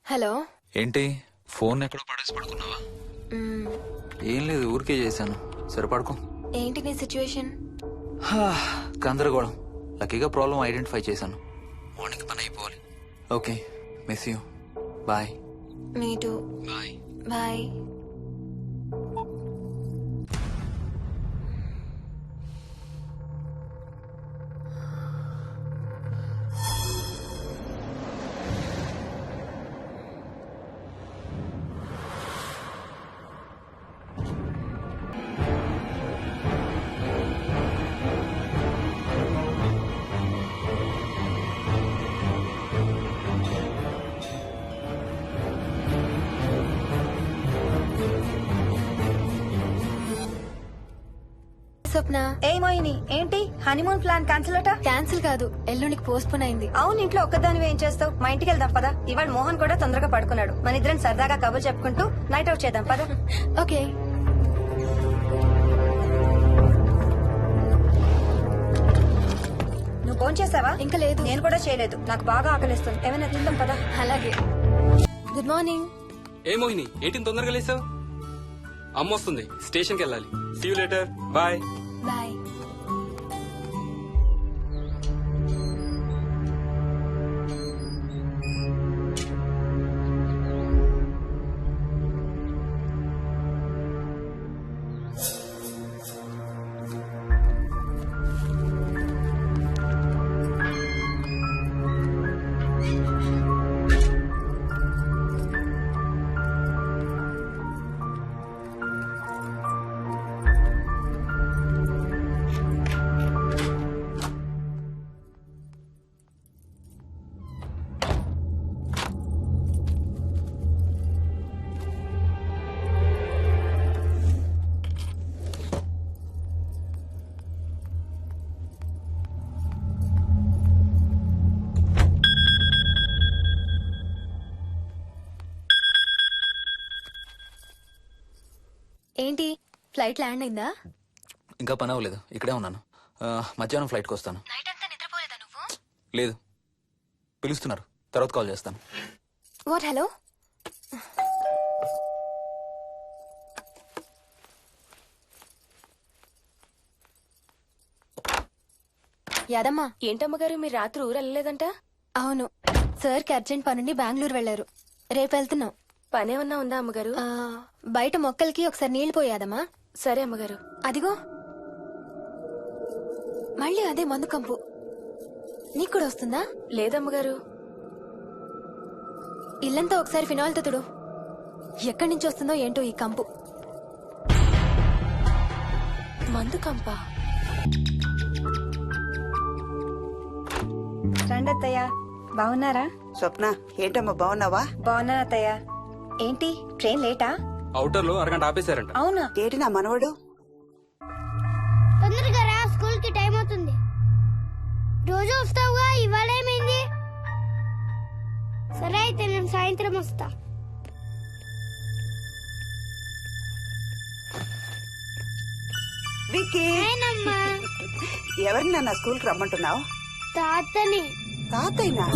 Hello. ఏంటి, ఫోన్ ఎక్కడో పడేసి పడుకున్నావా? ఏం లేదు, ఊరికే చేశాను. సరే పడుకో. ఏంటి నీ సిచ్యువేషన్? గందరగోళం. లక్కీగా ప్రాబ్లం ఐడెంటిఫై చేశాను. మార్నింగ్ పని అయిపోవాలి. Okay, miss you. Bye. Me too. Bye. Bye. Swapna. ఏ మోహిని, ఏంటి హనీమూన్ ప్లాన్ క్యాన్సిల్ అట? క్యాన్సిల్ కాదు, ఎల్లుండికి పోస్ట్ పోన్ అయింది. అవును, ఇంట్లో ఒక్కదానివి ఏం చేస్తావు? మా ఇంటికి వెళ్దాం పదా. ఇవాళ మోహన్ కూడా తొందరగా పడుకున్నాడు. మన ఇద్దరం సరదాగా కబుర్లు చెప్పుకుంటూ నైట్ అవుట్ చేద్దాం పదా. ఓకే. నువ్వు ఫోన్ చేసావా? ఇంకా లేదు. నేను కూడా చేయలేదు. నాకు బాగా ఆకలిస్తుంది. ఏమైనా తిందాం పదా. అలాగే. Good morning. ఏ మోహిని, ఏంటి తొందరగా లేసావు? అమ్మ వస్తుంది, స్టేషన్కి వెళ్ళాలి. See you later, bye. Bye. ఏంటి, ఫ్లైట్ ల్యాండ్ అయిందా? ఇంకా పని అవ్వలేదు, ఇక్కడే ఉన్నాను. మధ్యాహ్నం ఫ్లైట్కి వస్తాను. నైట్ అంతా నిద్రపోలేదా నువ్వు? లేదు, పిలుస్తున్నారు, తర్వాత కాల్ చేస్తాను. వాట్? హలో. యాదమ్మా. ఏంటమ్మగారు, మీరు రాత్రి ఊరు వెళ్ళలేదంట? అవును, సార్కి అర్జెంట్ పనుండి బెంగళూరు వెళ్లారు. రేపు వెళ్తున్నాం. పనేమన్నా ఉందా అమ్మగారు? బయట మొక్కలకి ఒకసారి నీళ్లు పోయాదమ్మా. సరే అమ్మగారు. అదిగో మళ్ళీ అదే మందు కంపు. నీకు కూడా వస్తుందా? లేదమ్మగారు. ఇల్లంతా ఒకసారి ఫినాయిల్తో తుడు. ఎక్కడి నుంచి వస్తుందో ఏంటో ఈ కంపు. మందు కంప. రండి అత్తయ్య. బాగున్నారా? స్వప్న, ఏంటమ్మా బాగున్నావా? బాగున్నాను అత్తయ్య. ఏంటి ట్రైన్ లేటా? అవుటర్ లో అరగంట ఆపేశారంట. అవునా? ఏంటి నా మనవడు? తొందరగా రా, స్కూల్ కి టైం అవుతుంది. రోజు వస్తావుగా, ఇవాళ ఏమైంది? సరే అయితే నేను సాయంత్రం వస్తా. విక్కీ, నేనమ్మా. ఎవరిని నాన్న స్కూల్ కి రమ్మంటున్నావు? తాతని. తాతయ్యనా?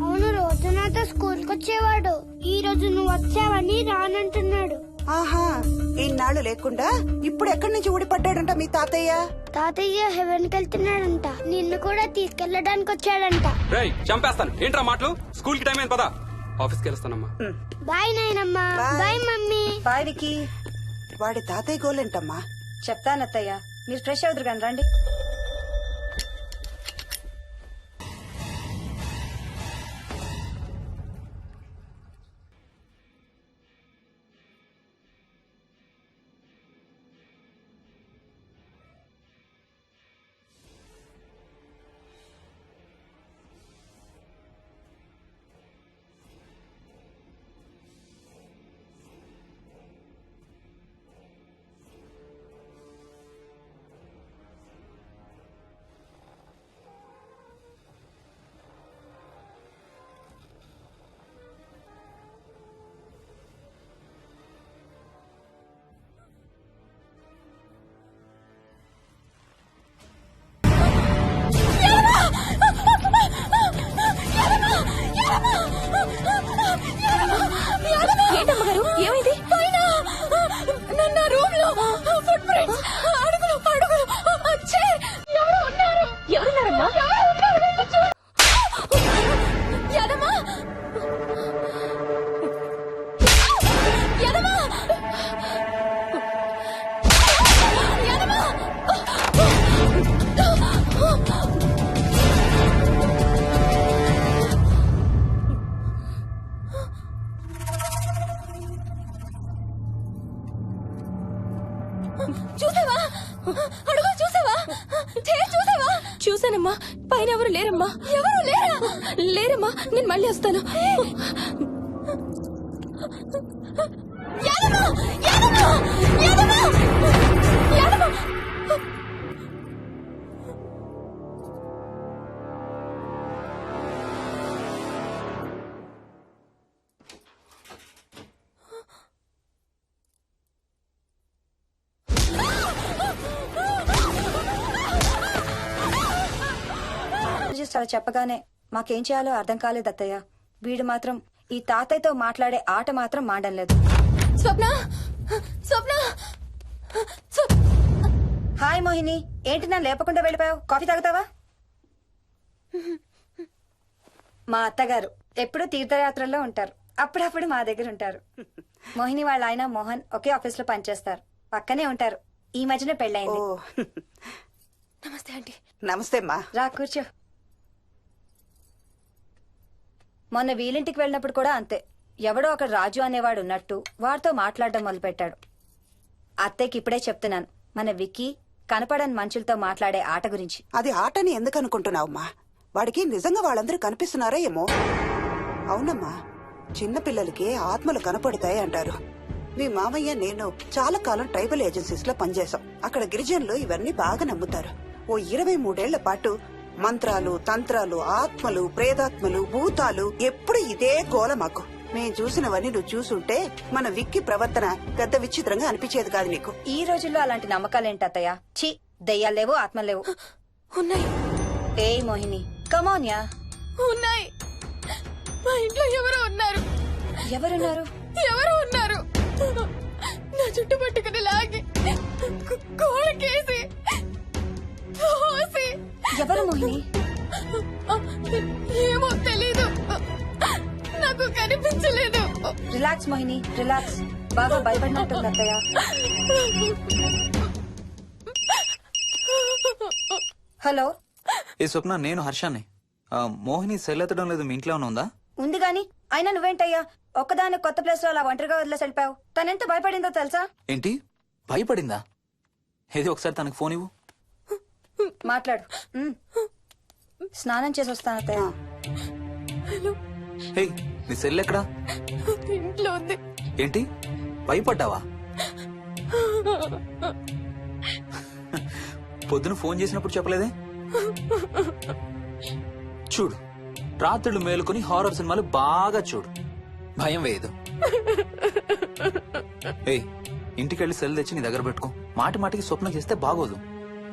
అవును, రోజు నాతో స్కూల్ కి వచ్చేవాడు. ఈ రోజు నువ్వు వచ్చావని రానంటున్నాడు. ఆహా, ఇన్నాళ్ళు లేకుండా ఇప్పుడు ఎక్కడి నుంచి ఊడిపడ్డాడంట మీ తాతయ్య? తాతయ్య హెవెన్ కి వెళ్తున్నాడంట. నిన్ను కూడా తీసుకెళ్లడానికి వచ్చాడంట. రేయ్, చంపేస్తాను. ఏంట్రా మాటలు? స్కూల్ కి టైం అయింది, పదా. ఆఫీస్కి వెళ్తానమ్మా. బాయ్ నాయనమ్మా. Bye mummy. బాయ్ విక్కీ. వాడి తాతయ్య గోలేంటమ్మా? చెప్తానత్తయ్య, మీరు ఫ్రెష్ అవుతురు కానీ రండి. ఏంటమ్మగారు, ఏమైంది? నా రూమ్ లో ఫుట్ ప్రింట్స్, అడుగులు అడుగులు, చైర్. ఎవరు ఉన్నారు? ఎవరున్నారమ్మా? యాదమ్మా, యాదమ్మా, యాదమ్మా. చూసావా? అడుగు చూసావా? చైర్ చూసావా? చూసానమ్మా, పైన ఎవరు లేరమ్మా. ఎవరు లేరా? లేరమ్మా, నేను మళ్ళీ వస్తాను. యాదమ్మా, యాదమ్మా, యాదమ్మా. సైకాలజిస్ట్ అలా చెప్పగానే మాకేం చేయాలో అర్థం కాలేదు అత్తయ్య. వీడు మాత్రం ఈ తాతయ్యతో మాట్లాడే ఆట మాత్రం మాండం లేదు. స్వప్న స్వప్న హాయ్ మోహిని, ఏంటి నన్ను లేపకుండా వెళ్ళిపోయావు? కాఫీ తాగుతావా? మా అత్తగారు ఎప్పుడూ తీర్థయాత్రల్లో ఉంటారు, అప్పుడప్పుడు మా దగ్గర ఉంటారు. మోహిని వాళ్ళ ఆయన మోహన్ ఒకే ఆఫీస్ లో పనిచేస్తారు, పక్కనే ఉంటారు. ఈ మధ్యనే పెళ్ళయింది. నమస్తే ఆంటీ. నమస్తే అమ్మా. రా కూర్చో. మొన్న వీలింటికి వెళ్ళినప్పుడు కూడా అంతే. ఎవడో ఒక రాజు అనేవాడు ఉన్నట్టు వాడితో మాట్లాడడం మొదలుపెట్టాడు. అత్తయ్యకి ఇప్పుడే చెప్తున్నాను, మన విక్కీ కనపడని మనుషులతో మాట్లాడే ఆట గురించి. అది ఆటని ఎందుకు అనుకుంటున్నావమ్మా? వాడికి నిజంగా వాళ్ళందరూ కనిపిస్తున్నారా ఏమో. అవునమ్మా, చిన్నపిల్లలకి ఆత్మలు కనపడతాయి అంటారు. మీ మామయ్య నేను చాలా కాలం ట్రైబల్ ఏజెన్సీస్ లో పనిచేశాం. అక్కడ గిరిజనులు ఇవన్నీ బాగా నమ్ముతారు. ఓ 23 ఏళ్ల పాటు మంత్రాలు, తంత్రాలు, ఆత్మలు, ప్రేతాత్మలు, భూతాలు, ఎప్పుడు ఇదే గోల మాకు. మేం చూసినవన్నీ నువ్వు చూసుంటే మన విక్కి ప్రవర్తన పెద్ద విచిత్రంగా అనిపించేది కాదు నీకు. ఈ రోజుల్లో అలాంటి నమ్మకాలేంటి అత్తయ్య? ఛీ, దెయ్యాలేవు, ఆత్మలేవు. ఉన్నాయి. ఏ మోహిని, కమోన్యా. ఉన్నాయి. మా ఇంట్లో ఎవరో ఉన్నారు. ఎవరున్నారు? ఎవరో ఉన్నారు. నా చుట్టు పట్టుకుని లాగి కోళ్ళకేసి తోసి. ఎవరు మోహిని? ఏమో తెలీదు, నాకు కనిపించలేదు. Relax Mohini, relax. బాగా భయపడినట్టుంది అత్తయ్య. హలో. ఏ స్వప్న, నేను హర్షాన్ని. మోహిని సెల్ ఎత్తడం లేదు, మీ ఇంట్లో ఏమైనా ఉందా? ఉంది గాని, అయినా నువ్వేంటయ్యా ఒక్కదాని కొత్త ప్లేస్ లో అలా ఒంటరిగా వదిలేసి వెళ్ళిపోయావు? తనెంత భయపడిందో తెలుసా? ఏంటి, భయపడిందా? ఏది ఒకసారి తనకు ఫోన్ ఇవ్వు. మాట్లాడు. స్నానం చేసి వస్తాను అత్తయ్య. హే, నీ సెల్ ఎక్కడా? ఇంట్లో ఉంది. ఏంటి, భయపడ్డావా? పొద్దున ఫోన్ చేసినప్పుడు చెప్పలేదే? చూడు, రాత్రులు మేలుకొని హారర్ సినిమాలు బాగా చూడు, భయం వేయదు. ఏయ్, ఇంటికెళ్ళి సెల్ తెచ్చి నీ దగ్గర పెట్టుకో. మాటి మాటికి స్వప్నం చేస్తే బాగోదు.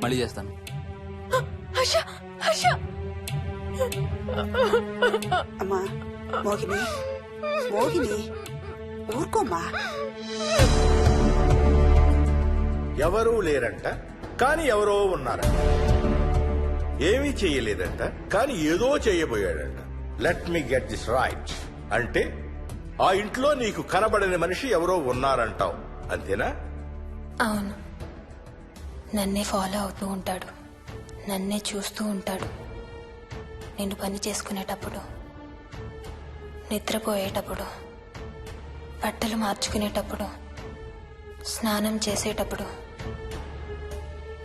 మళ్ళీ చేస్తాను. అమ్మా మోహిని, మోహిని ఊరుకోమ్మా. ఎవరూ లేరంట, కానీ ఎవరో ఉన్నారంట. ఏమీ చెయ్యలేదంట, కానీ ఏదో చెయ్యబోయాడంట. Let me get this right. అంటే ఆ ఇంట్లో నీకు కనబడని మనిషి ఎవరో ఉన్నారంటావు, అంతేనా? అవును. నన్నే ఫాలో అవుతూ ఉంటాడు, నన్నే చూస్తూ ఉంటాడు. నేను పని చేసుకునేటప్పుడు, నిద్రపోయేటప్పుడు, బట్టలు మార్చుకునేటప్పుడు, స్నానం చేసేటప్పుడు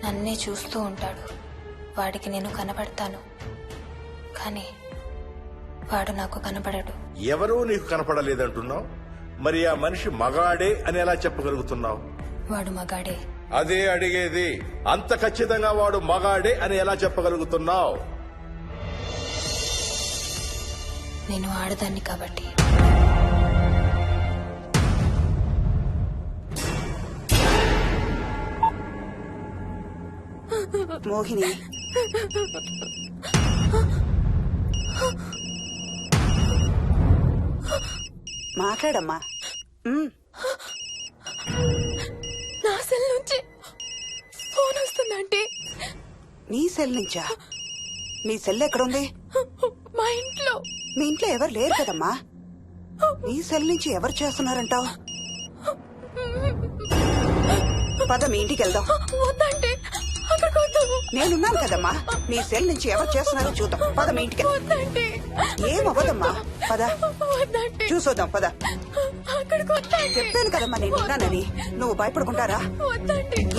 నన్నే చూస్తూ ఉంటాడు. వాడికి నేను కనబడతాను, కానీ వాడు నాకు కనబడడు. ఎవరూ నీకు కనపడలేదంటున్నావు, మరి ఆ మనిషి మగాడే అని ఎలా చెప్పగలుగుతున్నావు? వాడు మగాడే. అదే అడిగేది. అంత ఖచ్చితంగా వాడు మగాడే అని ఎలా చెప్పగలుగుతున్నావు? నేను ఆడదాన్ని కాబట్టి. మోహిని, మాట్లాడమ్మా. నా సెల్ నుంచి ఫోన్ వస్తుందంటే. నీ సెల్ నుంచా? నీ సెల్ ఎక్కడుంది? మా ఇంట్లో. మీ ఇంట్లో ఎవరు లేరు కదమ్మా. నీ సెల్ నుంచి ఎవరు చేస్తున్నారంటావు? పద మీ ఇంటికి వెళ్దాం. వద్దంటే నేనున్నాను కదమ్మా. నీ సెల్ నుంచి ఎవరు చేస్తున్నారో చూద్దాం. పద మీ ఇంటికి. ఏమవ్వదమ్మా, పద చూసొద్దాం. పద. చెప్పాను కదమ్మా నేనున్నానని. నువ్వు భయపడుకుంటారా?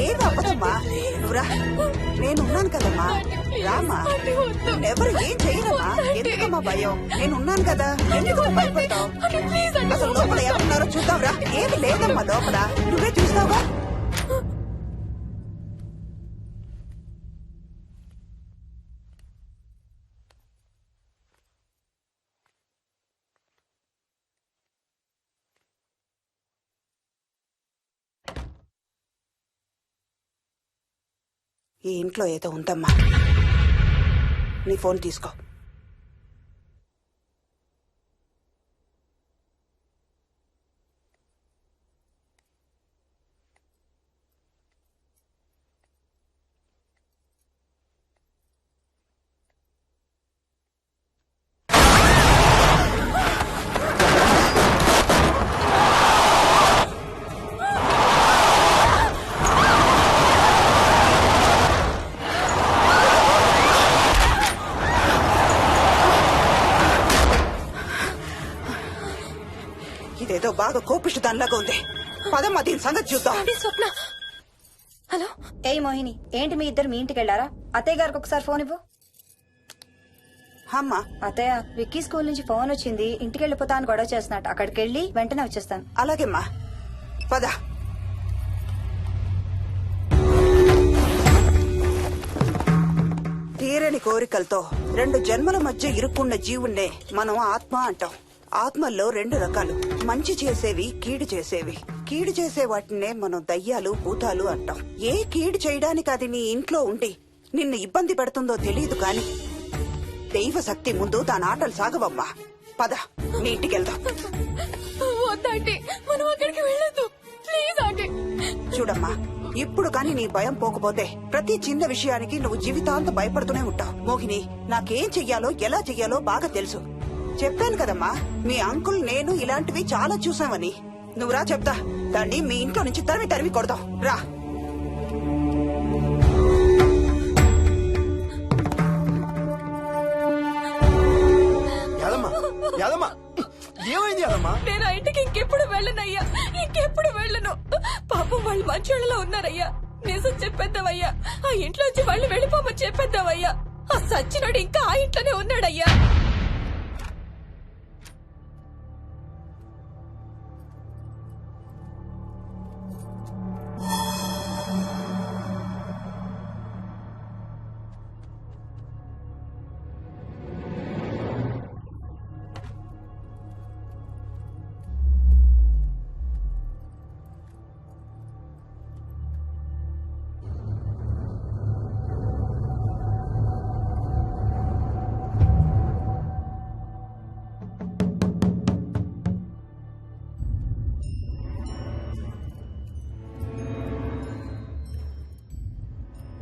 ఏమి అవ్వదమ్మా, నువ్వురా. నేనున్నాను కదమ్మా, రామ్మా. ఎవరు ఏం చేయరమ్మా. ఎందుకమ్మా భయం? నేనున్నాను కదా, ఎందుకు భయపడతావు? అసలు లోపల ఎవరున్నారో చూద్దాంరా. ఏమి లేదమ్మా లోపల, నువ్వే చూస్తావా? ఈ ఇంట్లో ఏదో ఉందమ్మా. నీ ఫోన్ తీసుకో. ఇదేదో బాగా కోపిష్టి దానిలాగా ఉంది. పదమ్మా దీని సంగతి చూద్దాం. స్వప్న. హలో. ఏయ్ మోహిని, ఏంటి మీ ఇద్దరు మీ ఇంటికి వెళ్ళారా? అత్తయ్య గారికి ఒకసారి ఫోన్ ఇవ్వు. అమ్మా. అత్తయ్య, విక్కీ స్కూల్ నుంచి ఫోన్ వచ్చింది, ఇంటికి వెళ్ళిపోతా అని గొడవ చేస్తున్నట్టు. అక్కడికి వెళ్ళి వెంటనే వచ్చేస్తాను. అలాగేమ్మా, పద. తీరని కోరికలతో 2 జన్మల మధ్య ఇరుక్కున్న జీవుణ్ణే మనం ఆత్మ అంటాం. ఆత్మల్లో 2 రకాలు, మంచి చేసేవి, కీడు చేసేవి. కీడు చేసే వాటినే మనం దయ్యాలు, భూతాలు అంటాం. ఏ కీడు చేయడానికి అది నీ ఇంట్లో ఉండి నిన్ను ఇబ్బంది పెడుతుందో తెలియదు కాని దైవ శక్తి ముందు దాని ఆటలు సాగవమ్మా. పద, నీ ఇంటికి వెళ్దాం. మనం అక్కడికి వెళ్ళొద్దు ప్లీజ్ ఆంటీ. చూడమ్మా, ఇప్పుడు కాని నీ భయం పోకపోతే ప్రతి చిన్న విషయానికి నువ్వు జీవితాంతం భయపడుతూనే ఉంటావు. మోహిని, నాకేం చెయ్యాలో ఎలా చెయ్యాలో బాగా తెలుసు. చెప్పాను కదమ్మా, మీ అంకుల్ నేను ఇలాంటివి చాలా చూసామని. నువ్వు రా చెప్తా. దాన్ని మీ ఇంట్లో నుంచి తరిమి కొడదాం. రా. ఏమైంది యాదమ్మా? నేను ఆ ఇంటికి ఇంకెప్పుడు వెళ్ళనయ్యా, ఇంకెప్పుడు వెళ్ళను. పాపం వాళ్ళు మంచోళ్ళలో ఉన్నారయ్యా. నిజం చెప్పేద్దామయ్యా, ఆ ఇంట్లోంచి వాళ్ళు వెళ్ళిపోమని చెప్పేద్దామయ్యా. ఆ సచ్చినోడు ఇంకా ఆ ఇంట్లోనే ఉన్నాడయ్యా.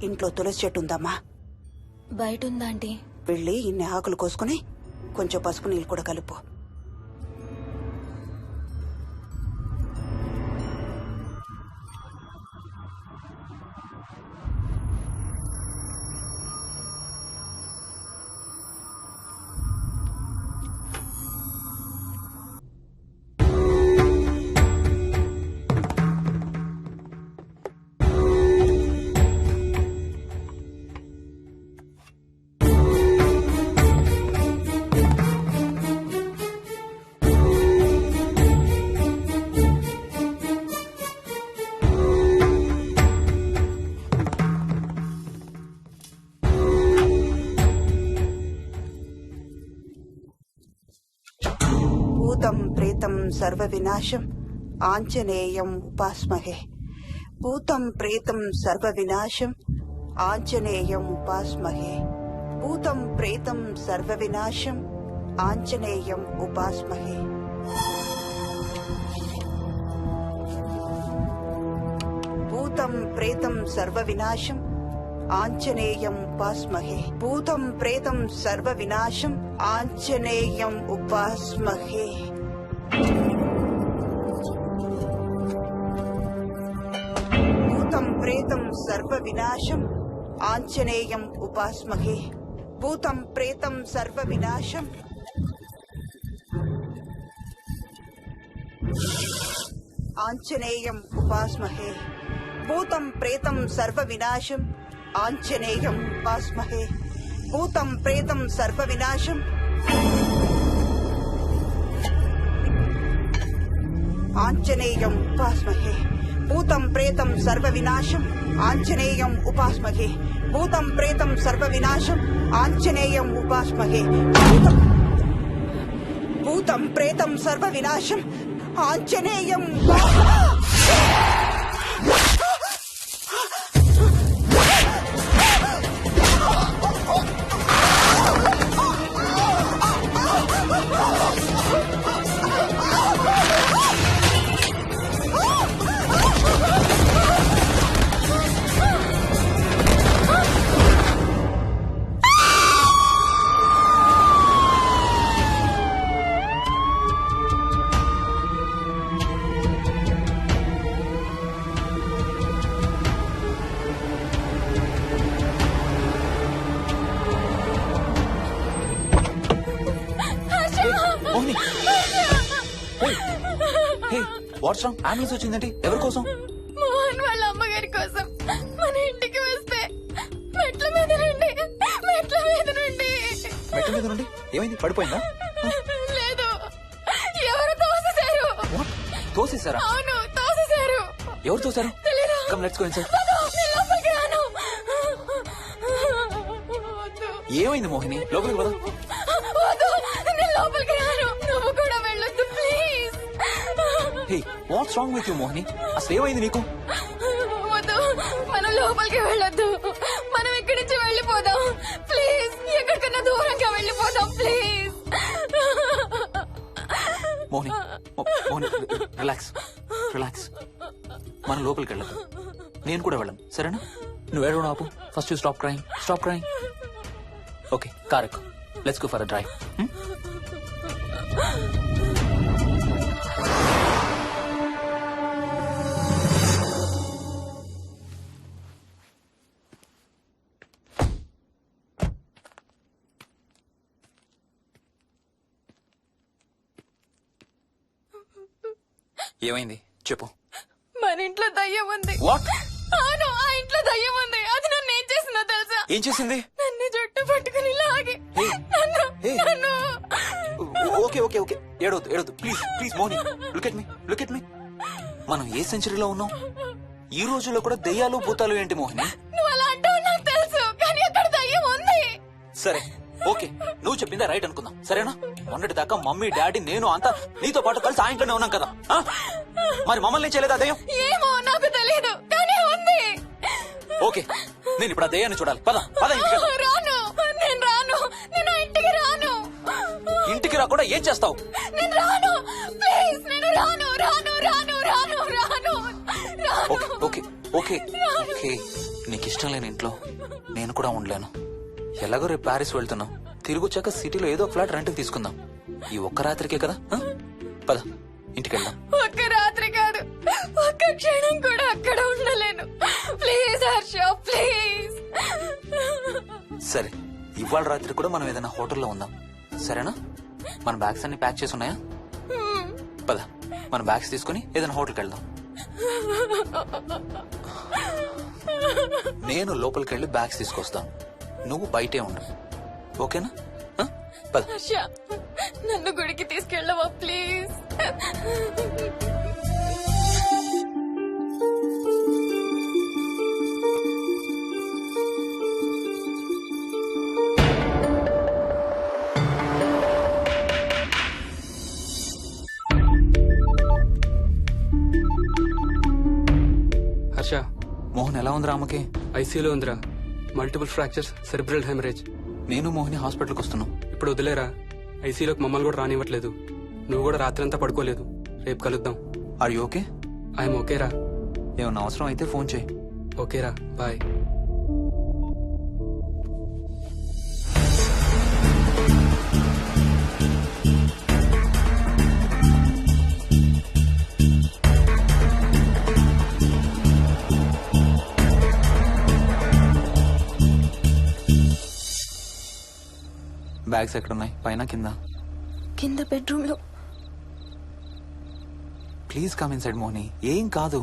ఇంట్లో తులసి చెట్టు ఉందమ్మా. బయట ఉందా ఆంటీ? వెళ్ళి ఇన్ని ఆకులు కోసుకుని కొంచెం పసుపు నీళ్ళు కూడా కలుపు. భూతం ప్రేతం సర్వ వినాశం ఆంజనేయం ఉపాస్మహే. భూతం ప్రేతం సర్వ వినాశం ఆంజనేయం ఉపాస్మహే. భూతం ప్రేతం సర్వ వినాశం ఆంజనేయం ఉపాస్మహే. భూతం ప్రేతం సర్వ వినాశం ఆంజనేయం ఉపాస్మహే. భూతం ప్రేతం సర్వ వినాశం ఆంజనేయం ఉపాస్మహే. భూతం ప్రేతం సర్వ వినాశం ఆంజనేయం ఉపాస్మహే. భూతం ప్రేతం సర్వ వినాశం ఆంజనేయం ఉపాస్మహే. భూతం ప్రేతం సర్వ వినాశం ఆంజనేయం ఉపాస్మహే. భూతం ప్రేతం సర్వ వినాశం ఆంజనేయం ఉపాస్మహే. భూతం ప్రేతం సర్వ వినాశం ఆంజనేయం ఉపాస్మహే. భూతం ప్రేతం సర్వ వినాశం ఆంజనేయం ఉపాస్మహే. భూతం ప్రేతం సర్వ వినాశం ఆంజనేయం. What's wrong? అంబులెన్స్ వచ్చిందంటే ఎవరి కోసం? మోహన్ వాళ్ళ అమ్మగారి కోసం. మన ఇంటికి వస్తే మెట్ల మీద నుండి మెట్ల మీద నుండి ఏమైంది? పడిపోయిందా? లేదు, ఎవరు తోసేశారు. What? తోసేశారా? అవును, తోసేశారు. ఎవరు తోసారు? తెలీదు. Come let's go inside. నేను లోపలికి రాను. వద్దు. ఏమైంది మోహిని? లోపలికి పద. వద్దు, నేను లోపలికి రాను. నువ్వు కూడా వెళ్ళొద్దు please. Hey, watts wrong with you Mohini? అసలు ఏమైంది నీకు? వద్దు, మనం లోపలికి వెళ్ళొద్దు. మనం ఇక్కడి నుంచి వెళ్ళిపోదాం ప్లీజ్. ఎక్కడికన్నా దూరంగా వెళ్ళిపోదాం please. Mohini, Mohini, relax relax. మనం లోపలికి వెళ్ళదు. నేను కూడా వెళ్ళను, సరేనా? నువ్వు ఏడవడం ఆపు. First you stop crying. Okay, car ఎక్కు. Let's go for a drive. ఏమైంది చెప్పు. మన ఇంట్లో దయ్యం ఉంది. వాట్? అవును, ఆ ఇంట్లో దయ్యం ఉంది. అది నన్ను ఏం చేసిందో తెలుసా? ఏం చేసింది? నన్ను జుట్టు పట్టుకుని లాగి నన్ను ఓకే ఓకే ఓకే, ఏడవద్దు please Mohini. Look at me. మనం ఏ సెంచరీలో ఉన్నాం? ఈ రోజుల్లో కూడా దెయ్యాలు భూతాలు ఏంటి మోహిని? నువ్వు అలా అంటావు నాకు తెలుసు, కానీ అక్కడ దయ్యం ఉంది. సరే ఓకే, నువ్వు చెప్పిందే రైట్ అనుకుందాం, సరేనా? మొన్నటి దాకా మమ్మీ డాడీ నేను అంతా నీతో పాటు కలిసి ఆ ఇంట్లోనే ఉన్నాం కదా. మరి మమ్మల్ని చేయలేదా దయ్యం? ఏమో నాకు తెలియదు, కానీ ఉంది. ఓకే, నేను ఇప్పుడు ఆ దయ్యాన్ని చూడాలి. పద ఇంటికి వెళ్దాం. నేను రాను. నేను ఆ ఇంటికి రాను. ఇంటికి రాకుండా ఏం చేస్తావు? నేను రాను ప్లీజ్. నేను రాను. ఓకే నీకు ఇష్టం లేని ఇంట్లో నేను కూడా ఉండలేను. ఎలాగో రేపు ప్యారిస్ వెళ్తున్నాం. తిరిగి వచ్చాక సిటీలో ఏదో ఫ్లాట్ రెంట్కి తీసుకుందాం. ఈ ఒక్క రాత్రికే కదా. పద ఇంటికి వెళ్దాం. ఒక్క రాత్రి కాదు, ఒక్క క్షణం కూడా అక్కడ ఉండలేను. Please Harsha, please. సరే, ఇవాళ రాత్రి కూడా మనం ఏదైనా హోటల్లో ఉందాం, సరేనా? మన బ్యాగ్స్ అన్ని ప్యాక్ చేసి ఉన్నాయా? పద మన బ్యాగ్స్ తీసుకుని ఏదైనా హోటల్కి వెళ్దాం. నేను లోపలికి వెళ్ళి బ్యాగ్స్ తీసుకొస్తాను, నువ్వు బయటే ఉండు, ఓకేనా? పద. హర్ష, నన్ను గుడికి తీసుకెళ్ళవా ప్లీజ్? హర్ష, మోహన్ ఎలా ఉంది రామకి? ఐసీయూలో ఉందిరా. Multiple fractures, cerebral haemorrhage. నేను మోహిని హాస్పిటల్కి వస్తున్నాం. ఇప్పుడు వదిలేరా, ఐసీయూలోకి మమ్మల్ని కూడా రానివ్వట్లేదు. నువ్వు కూడా రాత్రంతా పడుకోలేదు. రేపు కలుద్దాం. Are you okay? ఐఎమ్ ఓకేరా. ఏమన్నా అవసరం అయితే ఫోన్ చేయి. ఓకేరా, బాయ్. బ్యాగ్స్ ఎక్కడున్నాయి? పైన కింద? కింద బెడ్రూమ్ లో. ప్లీజ్ కమ్ ఇన్సైడ్ మోహిని, ఏం కాదు.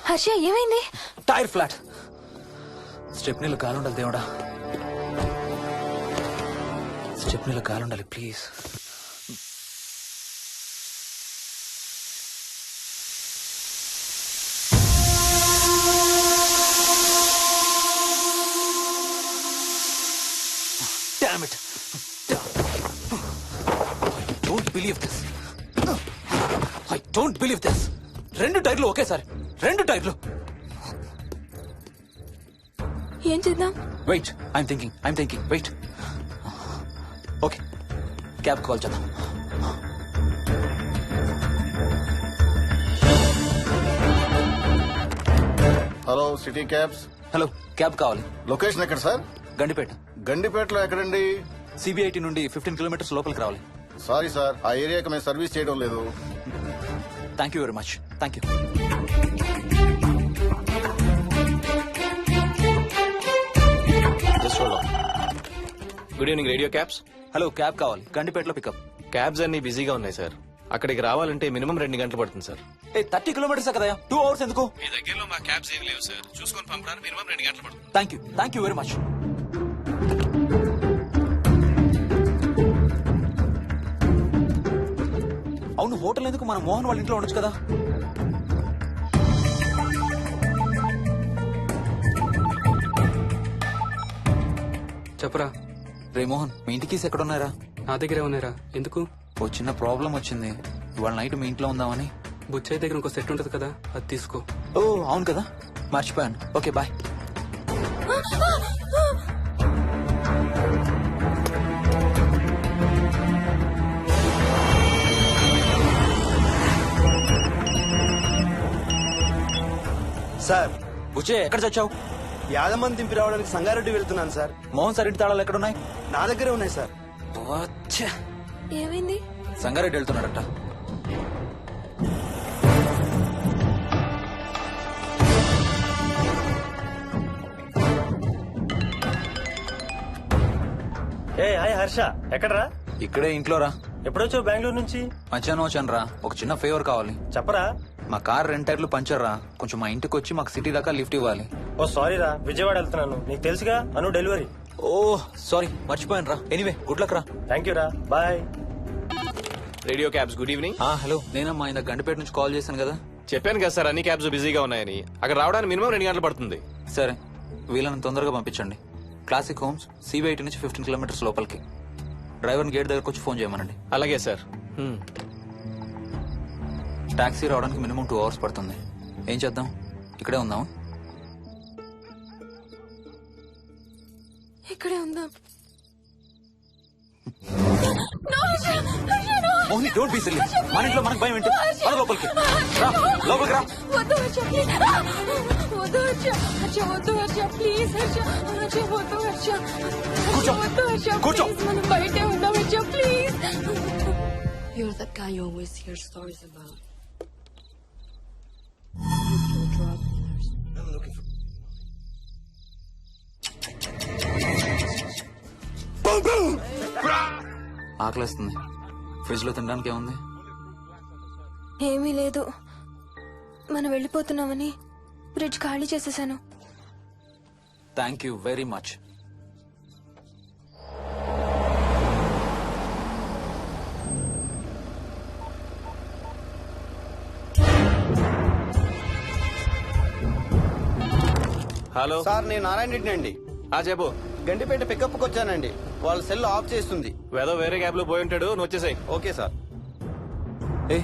హర్ష, ఏమైంది? Tyre flat. స్టెప్నీలో గాలుండాలి దేవుడా, స్టెప్నీలో గాలుండాలి please. Damn it. I don't believe this. 2 టైర్లు ఒకేసారి, 2 టైర్లు. ఏం చేద్దాం? Wait, I'm thinking. Wait. Okay, cab call చేద్దాం. Hello city cabs. Hello, cab కావాలి. లొకేషన్ ఎక్కడ సార్? గండిపేట. గండిపేటలో ఎక్కడండి? సిబిఐటి నుండి 15 కిలోమీటర్స్ లోపలికి రావాలి. సారీ సార్, ఆ ఏరియాకి మేము సర్వీస్ చేయడం లేదు. Thank you very much. Thank you. Good evening radio cabs. Hello, cab కావాలి. గండిపేటలో పికప్. క్యాబ్స్ అన్ని బిజీగా ఉన్నాయి సార్. అక్కడికి రావాలంటే మినిమం 2 గంటలు పడుతుంది సార్. 30 కిలోమీటర్స్ కదా, 2 అవర్స్ ఎందుకు? మీ దగ్గరలో మా క్యాబ్స్ ఏం లేవు సార్. చూసుకొని పంపడానికి మినిమం 2 గంటలు పడుతుంది. Thank you very much. అవును, హోటల్ ఎందుకు? మన మోహన్ వాళ్ళ ఇంట్లో ఉండొచ్చు కదా. చెప్పరా. రే మోహన్, మీ ఇంటి కీస్ ఎక్కడ ఉన్నారా? నా దగ్గరే ఉన్నారా? ఎందుకు? ఓ చిన్న ప్రాబ్లం వచ్చింది. ఇవాళ నైట్ మీ ఇంట్లో ఉందామని. బుచ్చయ్య దగ్గర ఇంకో సెట్ ఉంటది కదా, అది తీసుకో. ఓ అవును కదా, మర్చిపోయాను. Okay bye. సార్, బుచ్చయ్య ఎక్కడ చచ్చావు? యాదమ్మని దింపి రావడానికి సంగారెడ్డి వెళ్తున్నాను సార్. మోహన్ సార్ ఇంటి తాళాలు ఎక్కడున్నాయి? నా దగ్గరే ఉన్నాయి సార్. ఏమైంది? సంగారెడ్డి వెళ్తున్నాడట. హాయ్ హర్ష, ఎక్కడరా? ఇక్కడే ఇంట్లో రా. ఎప్పుడొచ్చావు బెంగళూరు నుంచి? మధ్యాహ్నం వచ్చాను రా. ఒక చిన్న ఫేవర్ కావాలి. చెప్పరా. మా కార్ 2 టైర్లు పంచర్ రా. కొంచెం మా ఇంటికి వచ్చి మాకు సిటీ దాకా లిఫ్ట్ ఇవ్వాలి. ఓ సారీ రా, విజయవాడ వెళ్తున్నాను. నీకు తెలుసుగా, అను డెలివరీ. ఓ సారీ, మర్చిపోయాను రా. ఎనీవే, గుడ్ లక్ రా. థ్యాంక్ యూ రా, bye. Radio cabs, good evening. Hello, నేనమ్మా ఇంత గండిపేట నుంచి కాల్ చేశాను కదా. చెప్పాను కదా సార్, అన్ని క్యాబ్స్ బిజీగా ఉన్నాయని. అక్కడ రావడానికి మినిమం 2 గంటలు పడుతుంది. సరే, వీళ్ళని తొందరగా పంపించండి. క్లాసిక్ హోమ్స్, సిబిఐటి నుంచి 15 కిలోమీటర్స్ లోపలికి. డ్రైవర్ని గేట్ దగ్గరకు వచ్చి ఫోన్ చేయమనండి. అలాగే సార్. టాక్సీ రావడానికి మినిమం 2 అవర్స్ పడుతుంది. ఏం చేద్దాం, ఇక్కడే ఉందాం. ఇక్కడే ఉందాం. Mohini, don't be silly. మన ఇంట్లో మనకు భయం ఏంటి? పద లోపలికి రా. లోపలికి రా. వద్దు హర్ష, ప్లీజ్. వద్దు హర్ష. హర్ష వద్దు హర్ష, ప్లీజ్ హర్ష. హర్ష వద్దు హర్ష. కూర్చో. వద్దు హర్ష, కూర్చో. ప్లీజ్. మనం బయటే ఉందాం Harsha, please. You're that guy you always hear stories about. ఆకలిస్తుంది. ఫ్రిడ్జ్ లో తినడానికి ఏముంది? ఏమీ లేదు. మనం వెళ్ళిపోతున్నామని ఫ్రిడ్జ్ ఖాళీ చేసేసాను. Thank you very much. Hello sir, నేను నారాయణ రెడ్డి అండి. చెప్పు. గండిపేట పికప్ కి వచ్చానండి. వాళ్ళ సెల్ ఆఫ్ చేస్తుంది. వేదో వేరే క్యాబ్ లో పోయి ఉంటాడు, నువ్వు వచ్చేసాయి. Okay sir. ఏ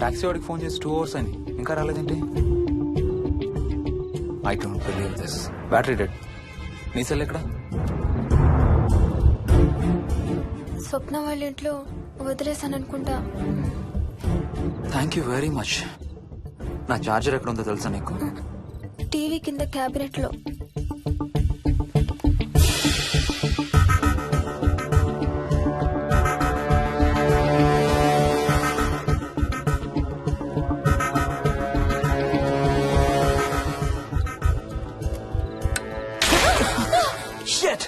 టాక్సీ వాడికి ఫోన్ చేసి 2 అవర్స్ అని ఇంకా రాలేదేంటి? I don't believe this. Battery dead. నీ సెల్ ఎక్కడ? స్వప్న వాళ్ళ ఇంట్లో వదిలేసాను అనుకుంటా. Thank you very much. నా చార్జర్ ఎక్కడ ఉందో తెలుసా నీకు? టీవీ కింద క్యాబినెట్ లో. Shit!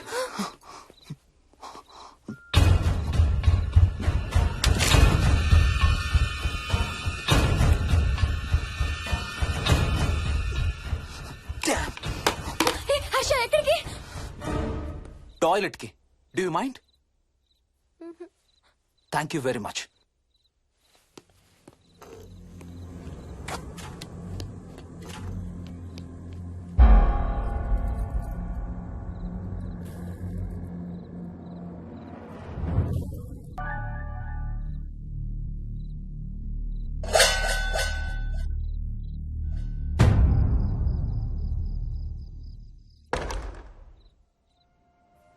హర్ష ఎక్కడికి? టాయిలెట్ కి. Do you mind? Thank you very much.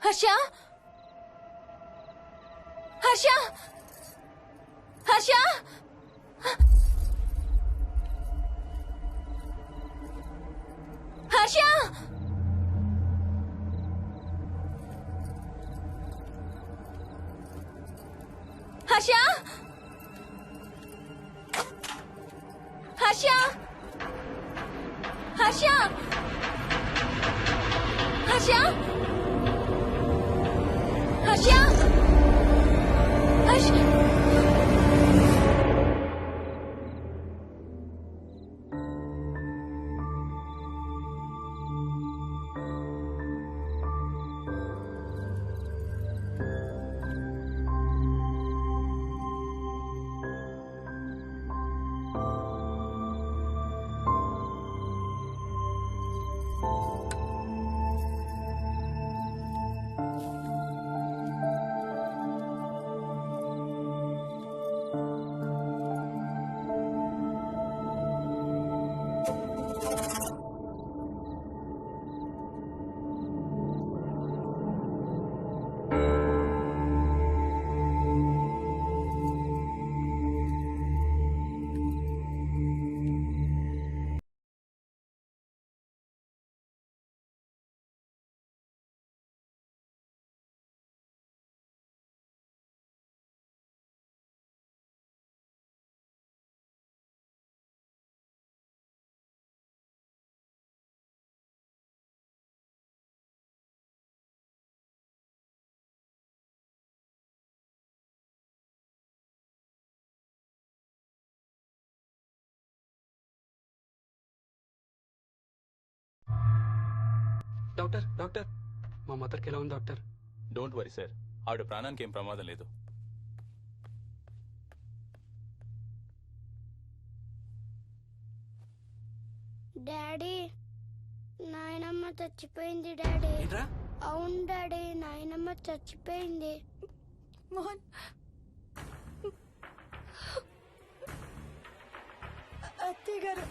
Harsha, Harsha, Harsha. Harsha Harsha Harsha Harsha Harsha Harsha doctor doctor మా మదర్కి ఎలా ఉంది డాక్టర్? డోంట్ వరీ సార్, ఆవిడ ప్రాణానికి ఏం ప్రమాదం లేదు. డాడీ నాయనమ్మ చచ్చిపోయింది డాడీ. అవును డాడీ, నాయనమ్మ చచ్చిపోయింది. మోహన్ అత్తయ్య గారు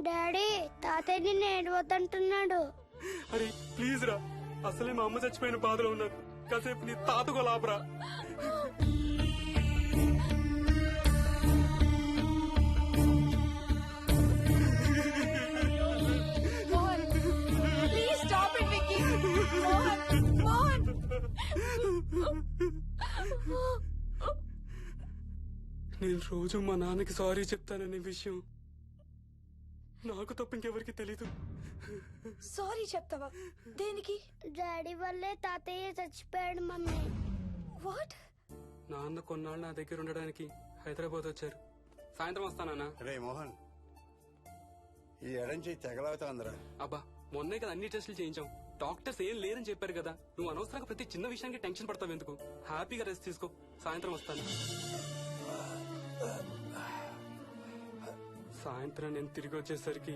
డాడీ తాతయ్య నిన్ను ఏడవద్దంటున్నాడు. అరే ప్లీజ్ రా, అసలే మా అమ్మ చచ్చిపోయిన బాధలో ఉన్నారు. కాసేపు నీ తాతకు లాపరా. Please stop it Vicky. Mohan Mohan నేను రోజు మా నాన్నకి సారీ చెప్తాననే విషయం నాకు తప్ప ఇంకెవరికి తెలీదు. సారీ చెప్తావా? దేనికి? డాడీ వల్లే తాతయ్య చచ్చిపోయాడు మమ్మీ. వాట్? నాన్న కొన్నాళ్ళు నా దగ్గర ఉండడానికి హైదరాబాద్ వచ్చారు. సాయంత్రం వస్తానా? రే మోహన్, ఈ ఎడం చెయ్యి తెగలవుతాందిరా. అబ్బా మొన్నే కదా అన్ని టెస్టులు చేయించాం. డాక్టర్స్ ఏం లేరని చెప్పారు కదా. నువ్వు అనవసరంగా ప్రతి చిన్న విషయానికి టెన్షన్ పడతావు ఎందుకు? హ్యాపీగా రెస్ట్ తీసుకో. సాయంత్రం వస్తాను. సాయంత్రం నేను తిరిగి వచ్చేసరికి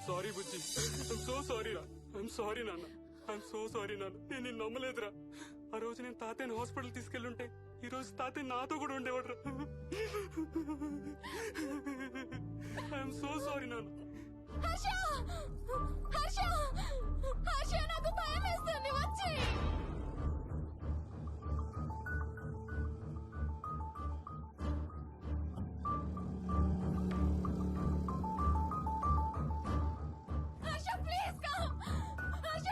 సారీ బుజ్జి, సో సారీ రా. ఐఎమ్ సారీ నాన్న, ఐఎమ్ సో సారీ నాన్న. నేను నిన్ను నమ్మలేదురా. ఆ రోజు నేను తాతయ్యని హాస్పిటల్ తీసుకెళ్ళుంటే ఈ రోజు తాతయ్య నాతో కూడా ఉండేవాడురా. ఐఎమ్ సో సారీ నాన్న. హర్ష హర్ష హర్ష నాకు భయం వేస్తుంది, వచ్చి హర్ష ప్లీజ్ కమ్. హర్ష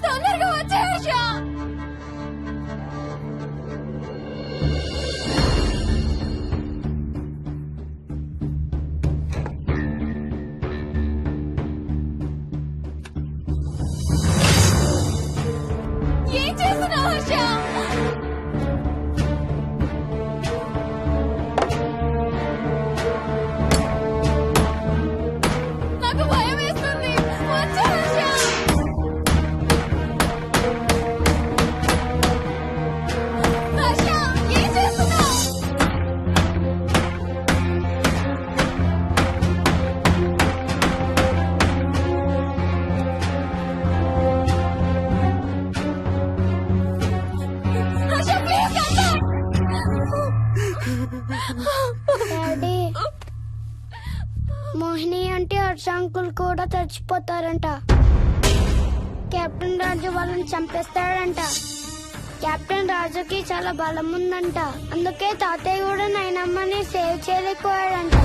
తొందరగా వచ్చే హర్ష. ఏం చేస్తున్నావు హర్ష? నాకు భయం వేస్తుంది, వచ్చే హర్ష. హర్ష ఏం చేస్తున్నావు? హర్ష ప్లీజ్ డాడీ, మోహిని అంటే హర్ష అంకుల్ కూడా చచ్చిపోతారంట. కెప్టెన్ రాజు వాళ్ళని చంపేస్తాడంట. కెప్టెన్ రాజుకి చాలా బలం ఉందంట. అందుకే తాతయ్య కూడా నాయనమ్మని సేవ్ చేయలేకపోయాడంట.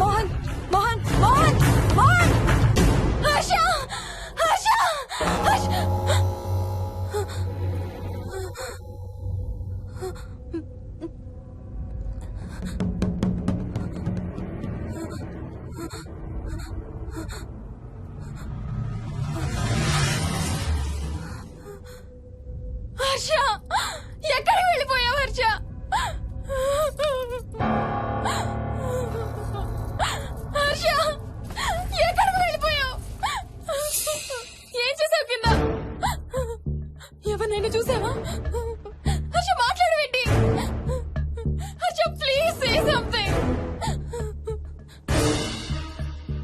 మోహన్ మోహన్ మోహన్ మోహన్ హర్ష హర్ష హర్ష హర్ష ఎక్కడికి వెళ్ళిపోయావు హర్ష? హర్ష ఎక్కడికి వెళ్ళిపోయావు? ఏం చేసావు కింద? ఎవరినైనా చూసావా? హర్ష మాట్లాడవేంటి? Harsha please say something.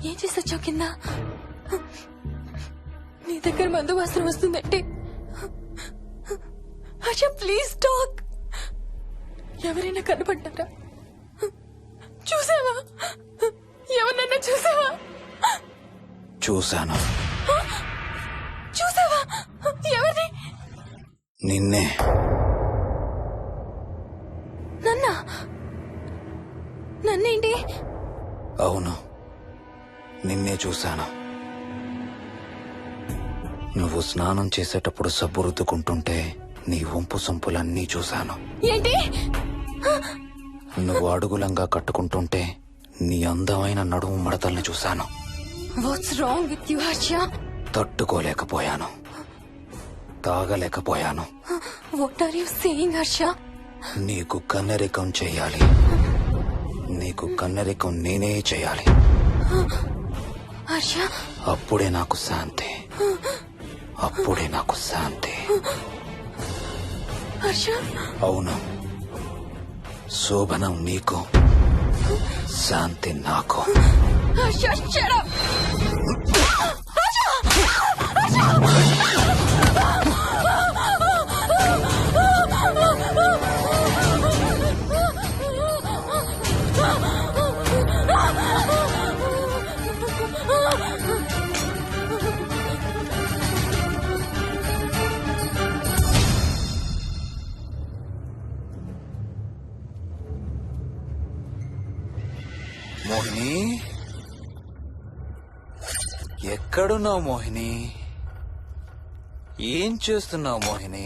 ఏం చేసి వచ్చావు కింద? నీ దగ్గర మందు వాసన వస్తుందంటే హర్ష ప్లీజ్ టాక్. ఎవరైనా కనపడ్డారా? చూసావా? ఎవరినన్నా చూసావా? చూశాను. చూసావా? ఎవరిని? నిన్నే. నన్నా? నన్నేంటి? అవును, నిన్నే చూశాను. నువ్వు స్నానం చేసేటప్పుడు సబ్బు రుద్దుకుంటుంటే నీ వంపు సొంపులన్నీ చూశాను. ఏంటి? నువ్వు అడుగులంగా కట్టుకుంటుంటే నీ అందమైన నడుము మడతల్ని చూశాను. What's wrong with you Harsha? తట్టుకోలేకపోయాను, తాగలేకపోయాను. What are you saying Harsha? నీకు కన్నరికం చెయ్యాలి. నీకు కన్నరికం నేనే చేయాలి. హర్ష అప్పుడే నాకు శాంతి. అప్పుడే నాకు శాంతి. హర్ష అవును, శోభనం నీకు, శాంతి నాకు. Harsha shut up. హర్ష హర్ష మోహిని, ఎక్కడున్నావు మోహిని? ఏం చేస్తున్నావు మోహిని?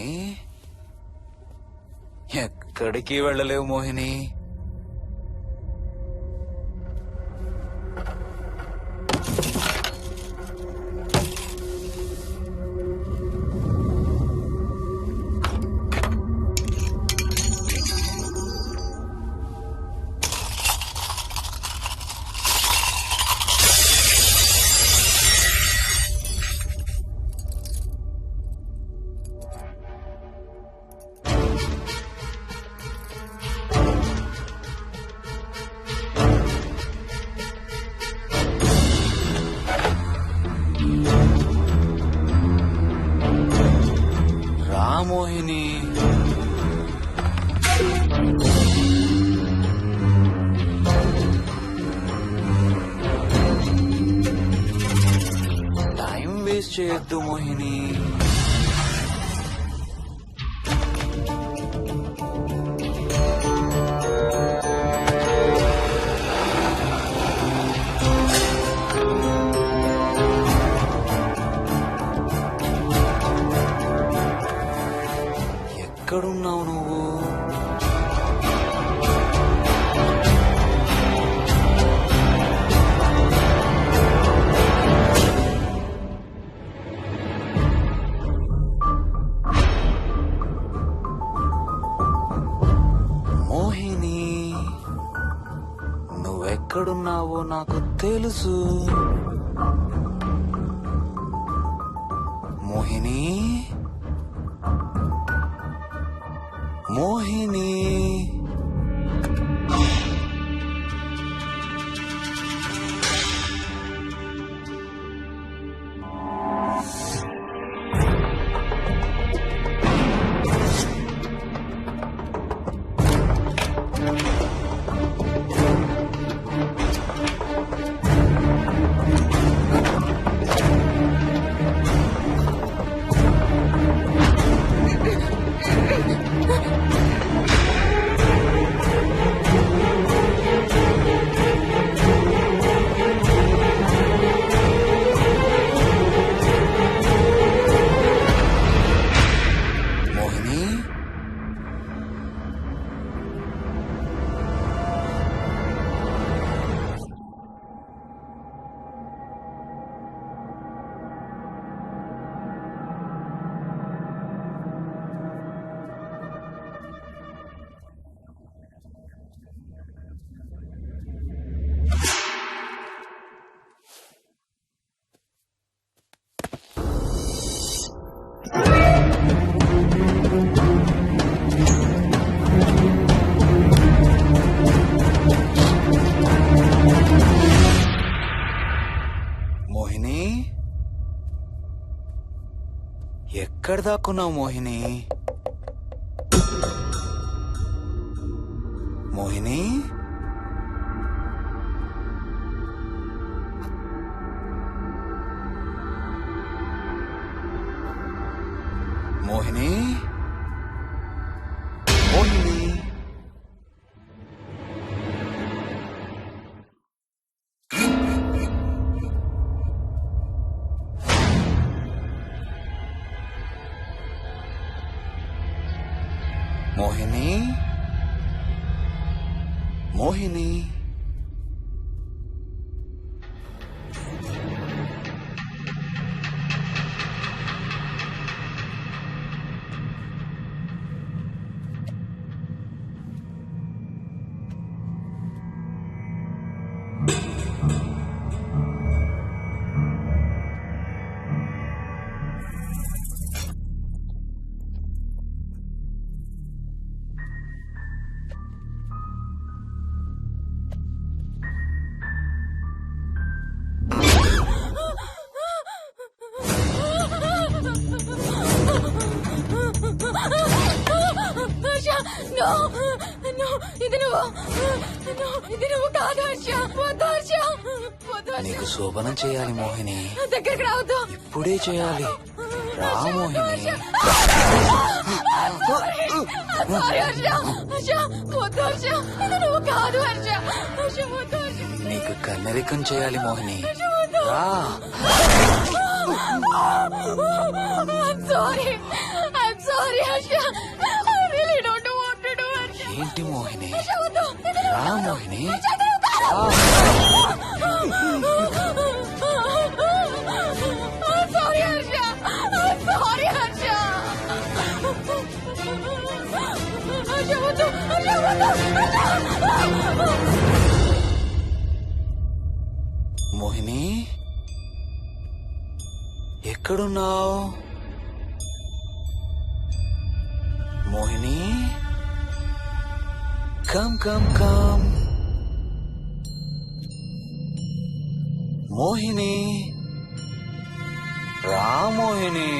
ఎక్కడికి వెళ్ళలేవు మోహిని. మోహిని, టైం వేస్ట్ చేయొద్దు మోహిని. ఎక్కడున్నావు నువ్వు? మోహిని, నువ్వెక్కడున్నావో నాకు తెలుసు. మోహిని, మోహిని, మోహిని, ఎక్కడ దాక్కున్నావు మోహిని? మోహిని, మోహిని, మోహిని. మోహిని, మోహిని, నీకు శోభనం చేయాలి మోహిని. దగ్గరికి రావద్దు. ఇప్పుడే చేయాలి. రా మోహిని. నీకు కన్నరికం చేయాలి మోహిని. రా. I'm sorry, Asha. I really don't want to ఏంటి మోహిని? రా మోహిని. మోహిని ఎక్కడున్నావు? Mohini come come come. Mohini రా మోహిని.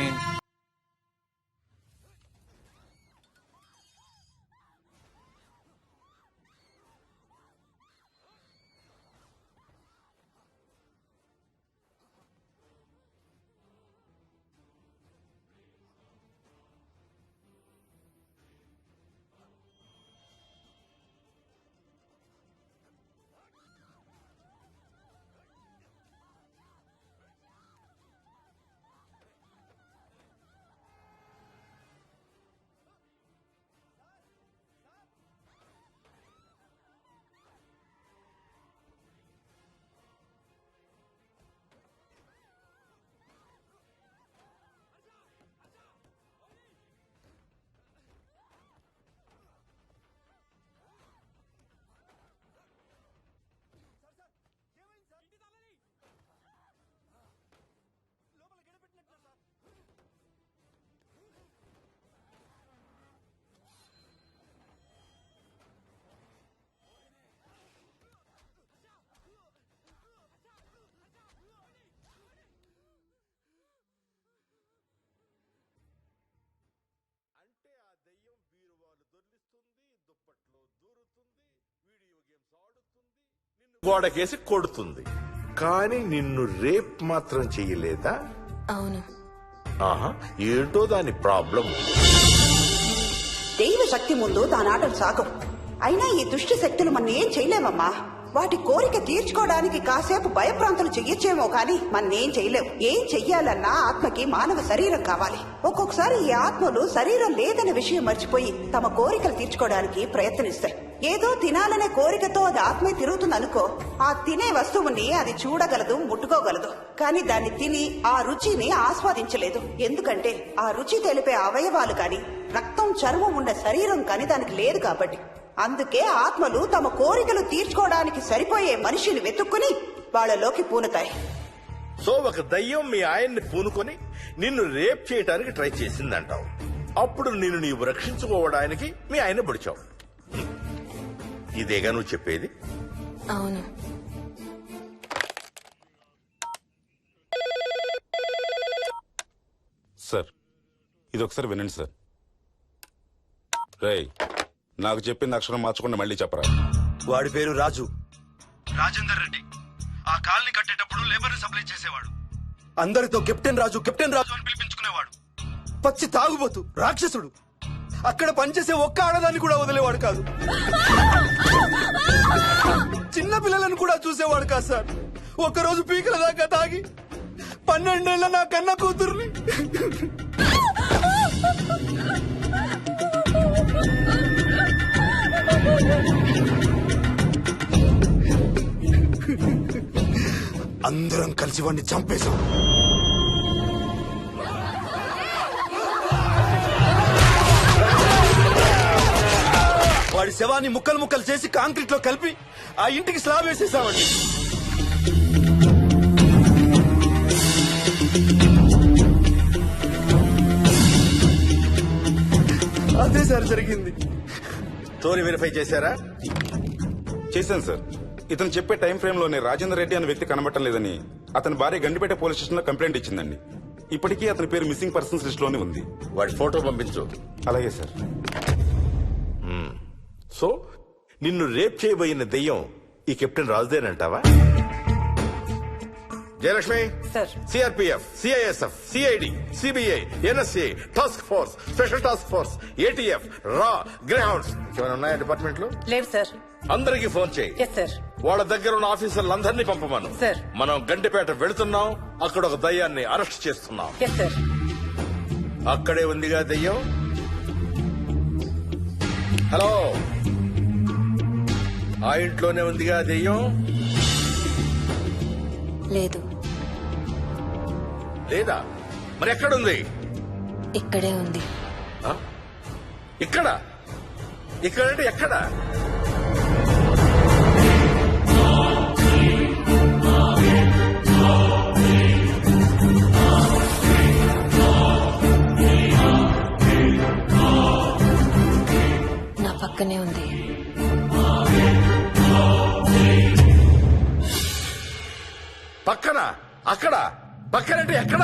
గోడకేసి కొడుతుంది, కానీ నిన్ను రేప్ మాత్రం చెయ్యలేదా? అవును. ఆహా, ఏంటో దాని ప్రాబ్లం. దైవ శక్తి ముందు దానాటలు సాగం. అయినా ఈ దుష్ట శక్తులు మన ఏం చేయలేమమ్మా. వాటి కోరిక తీర్చుకోవడానికి కాసేపు భయప్రాంతులు చెయ్యొచ్చేమో కానీ మన్నేం చేయలేవు. ఏం చెయ్యాలన్నా ఆత్మకి మానవ శరీరం కావాలి. ఒక్కొక్కసారి ఈ ఆత్మలు శరీరం లేదనే విషయం మర్చిపోయి తమ కోరికలు తీర్చుకోవడానికి ప్రయత్నిస్తాయి. ఏదో తినాలనే కోరికతో అది ఆత్మే తిరుగుతుందనుకో, ఆ తినే వస్తువుని అది చూడగలదు, ముట్టుకోగలదు, కానీ దాన్ని తిని ఆ రుచిని ఆస్వాదించలేదు. ఎందుకంటే ఆ రుచి తెలిపే అవయవాలు కాని రక్తం చర్మం ఉన్న శరీరం కాని దానికి లేదు కాబట్టి. అందుకే ఆత్మలు తమ కోరికలు తీర్చుకోవడానికి సరిపోయే మనిషిని వెతుక్కుని వాళ్ళలోకి పూనుతాయి. సో ఒక దయ్యం మీ ఆయన్ని పూనుకొని నిన్ను రేప్ చేయడానికి ట్రై చేసిందంటావు. అప్పుడు నిన్ను నీవు రక్షించుకోవడానికి మీ ఆయన పొడిచావు. ఇదేగా నువ్వు చెప్పేది? అవును. సార్, ఇది ఒకసారి వినండి సార్. రేయ్, నాకు చెప్పింది అక్షరం మార్చకుండా మళ్ళీ చెప్పరా. వాడి పేరు రాజు, రాజేందర్ రెడ్డి. ఆ కాలనీ కట్టేటప్పుడు లేబర్ సప్లై చేసేవాడు. అందరితో కెప్టెన్ రాజు కెప్టెన్ రాజు అని పిలిపించుకునేవాడు. పచ్చి తాగుబోతు, రాక్షసుడు. అక్కడ పనిచేసే ఒక్క ఆడదాన్ని కూడా వదిలేవాడు కాదు. చిన్న పిల్లలను కూడా చూసేవాడు కాదు సార్. ఒక్కరోజు పీకల దాకా తాగి 12 ఏళ్ల నా కన్న కూతుర్ని అందరం కలిసి వాడిని చంపేశాం. వాడి శవాన్ని ముక్కలు ముక్కలు చేసి కాంక్రీట్ లో కలిపి ఆ ఇంటికి స్లాబ్ వేసేసామండి. అదే సార్ జరిగింది. స్టోరీ వెరిఫై చేశారా? చేశాను సార్. ఇతను చెప్పే టైం ఫ్రేమ్ లోనే రాజేందర్ రెడ్డి అనే వ్యక్తి కనబడటం లేదని అతని భార్య గండిపేట పోలీస్ స్టేషన్ లో కంప్లైంట్ ఇచ్చిందండి. ఇప్పటికీ అతని పేరు మిస్సింగ్ పర్సన్స్ లిస్ట్ లోనే ఉంది. వాడి ఫోటో పంపించు. అలాగే సార్. సో నిన్ను రేప్ చేయబోయిన దెయ్యం ఈ కెప్టెన్ రాజుదేనంటావా? Jayalakshmi, CRPF, CISF, CID, CBI, NSA, task force, special task force, ATF, రా, గ్రౌండ్స్ ఏమైనా ఉన్నాయా డిపార్ట్మెంట్ లో? లేదు సార్. అందరికి ఫోన్ చేయి. వాళ్ళ దగ్గర ఉన్న ఆఫీసర్లందరినీ పంపమను. మనం గండిపేట వెళుతున్నాం. అక్కడ ఒక దయ్యాన్ని అరెస్ట్ చేస్తున్నాం. అక్కడే ఉందిగా దయ్యం. హలో, ఆ ఇంట్లోనే ఉందిగా దెయ్యం? లేదు, లేదా? మరి ఎక్కడుంది? ఇక్కడే ఉంది. ఆ? ఇక్కడ? ఇక్కడంటే ఎక్కడ? నా పక్కనే ఉంది. పక్కన? అక్కడ? పక్కనంటే ఎక్కడ?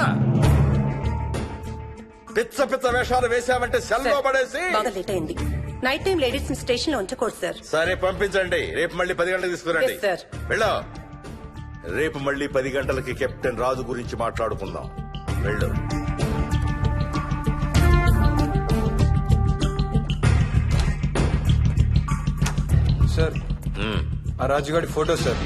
పిచ్చ పిచ్చ వేషాలు వేశామంటే సెల్లో పడేసి. బాగా లేట్ అయింది. నైట్ టైం లేడీస్ స్టేషన్ లో ఉంచకూడదు సార్. సరే పంపించండి. రేపు మళ్ళీ 10 గంటలకు తీసుకురండి. Yes, sir. వెళ్ళు. రేపు మళ్ళీ 10 గంటలకి కెప్టెన్ రాజు గురించి మాట్లాడుకుందాం. వెళ్ళు. సార్, ఆ రాజుగాడి ఫోటో సార్.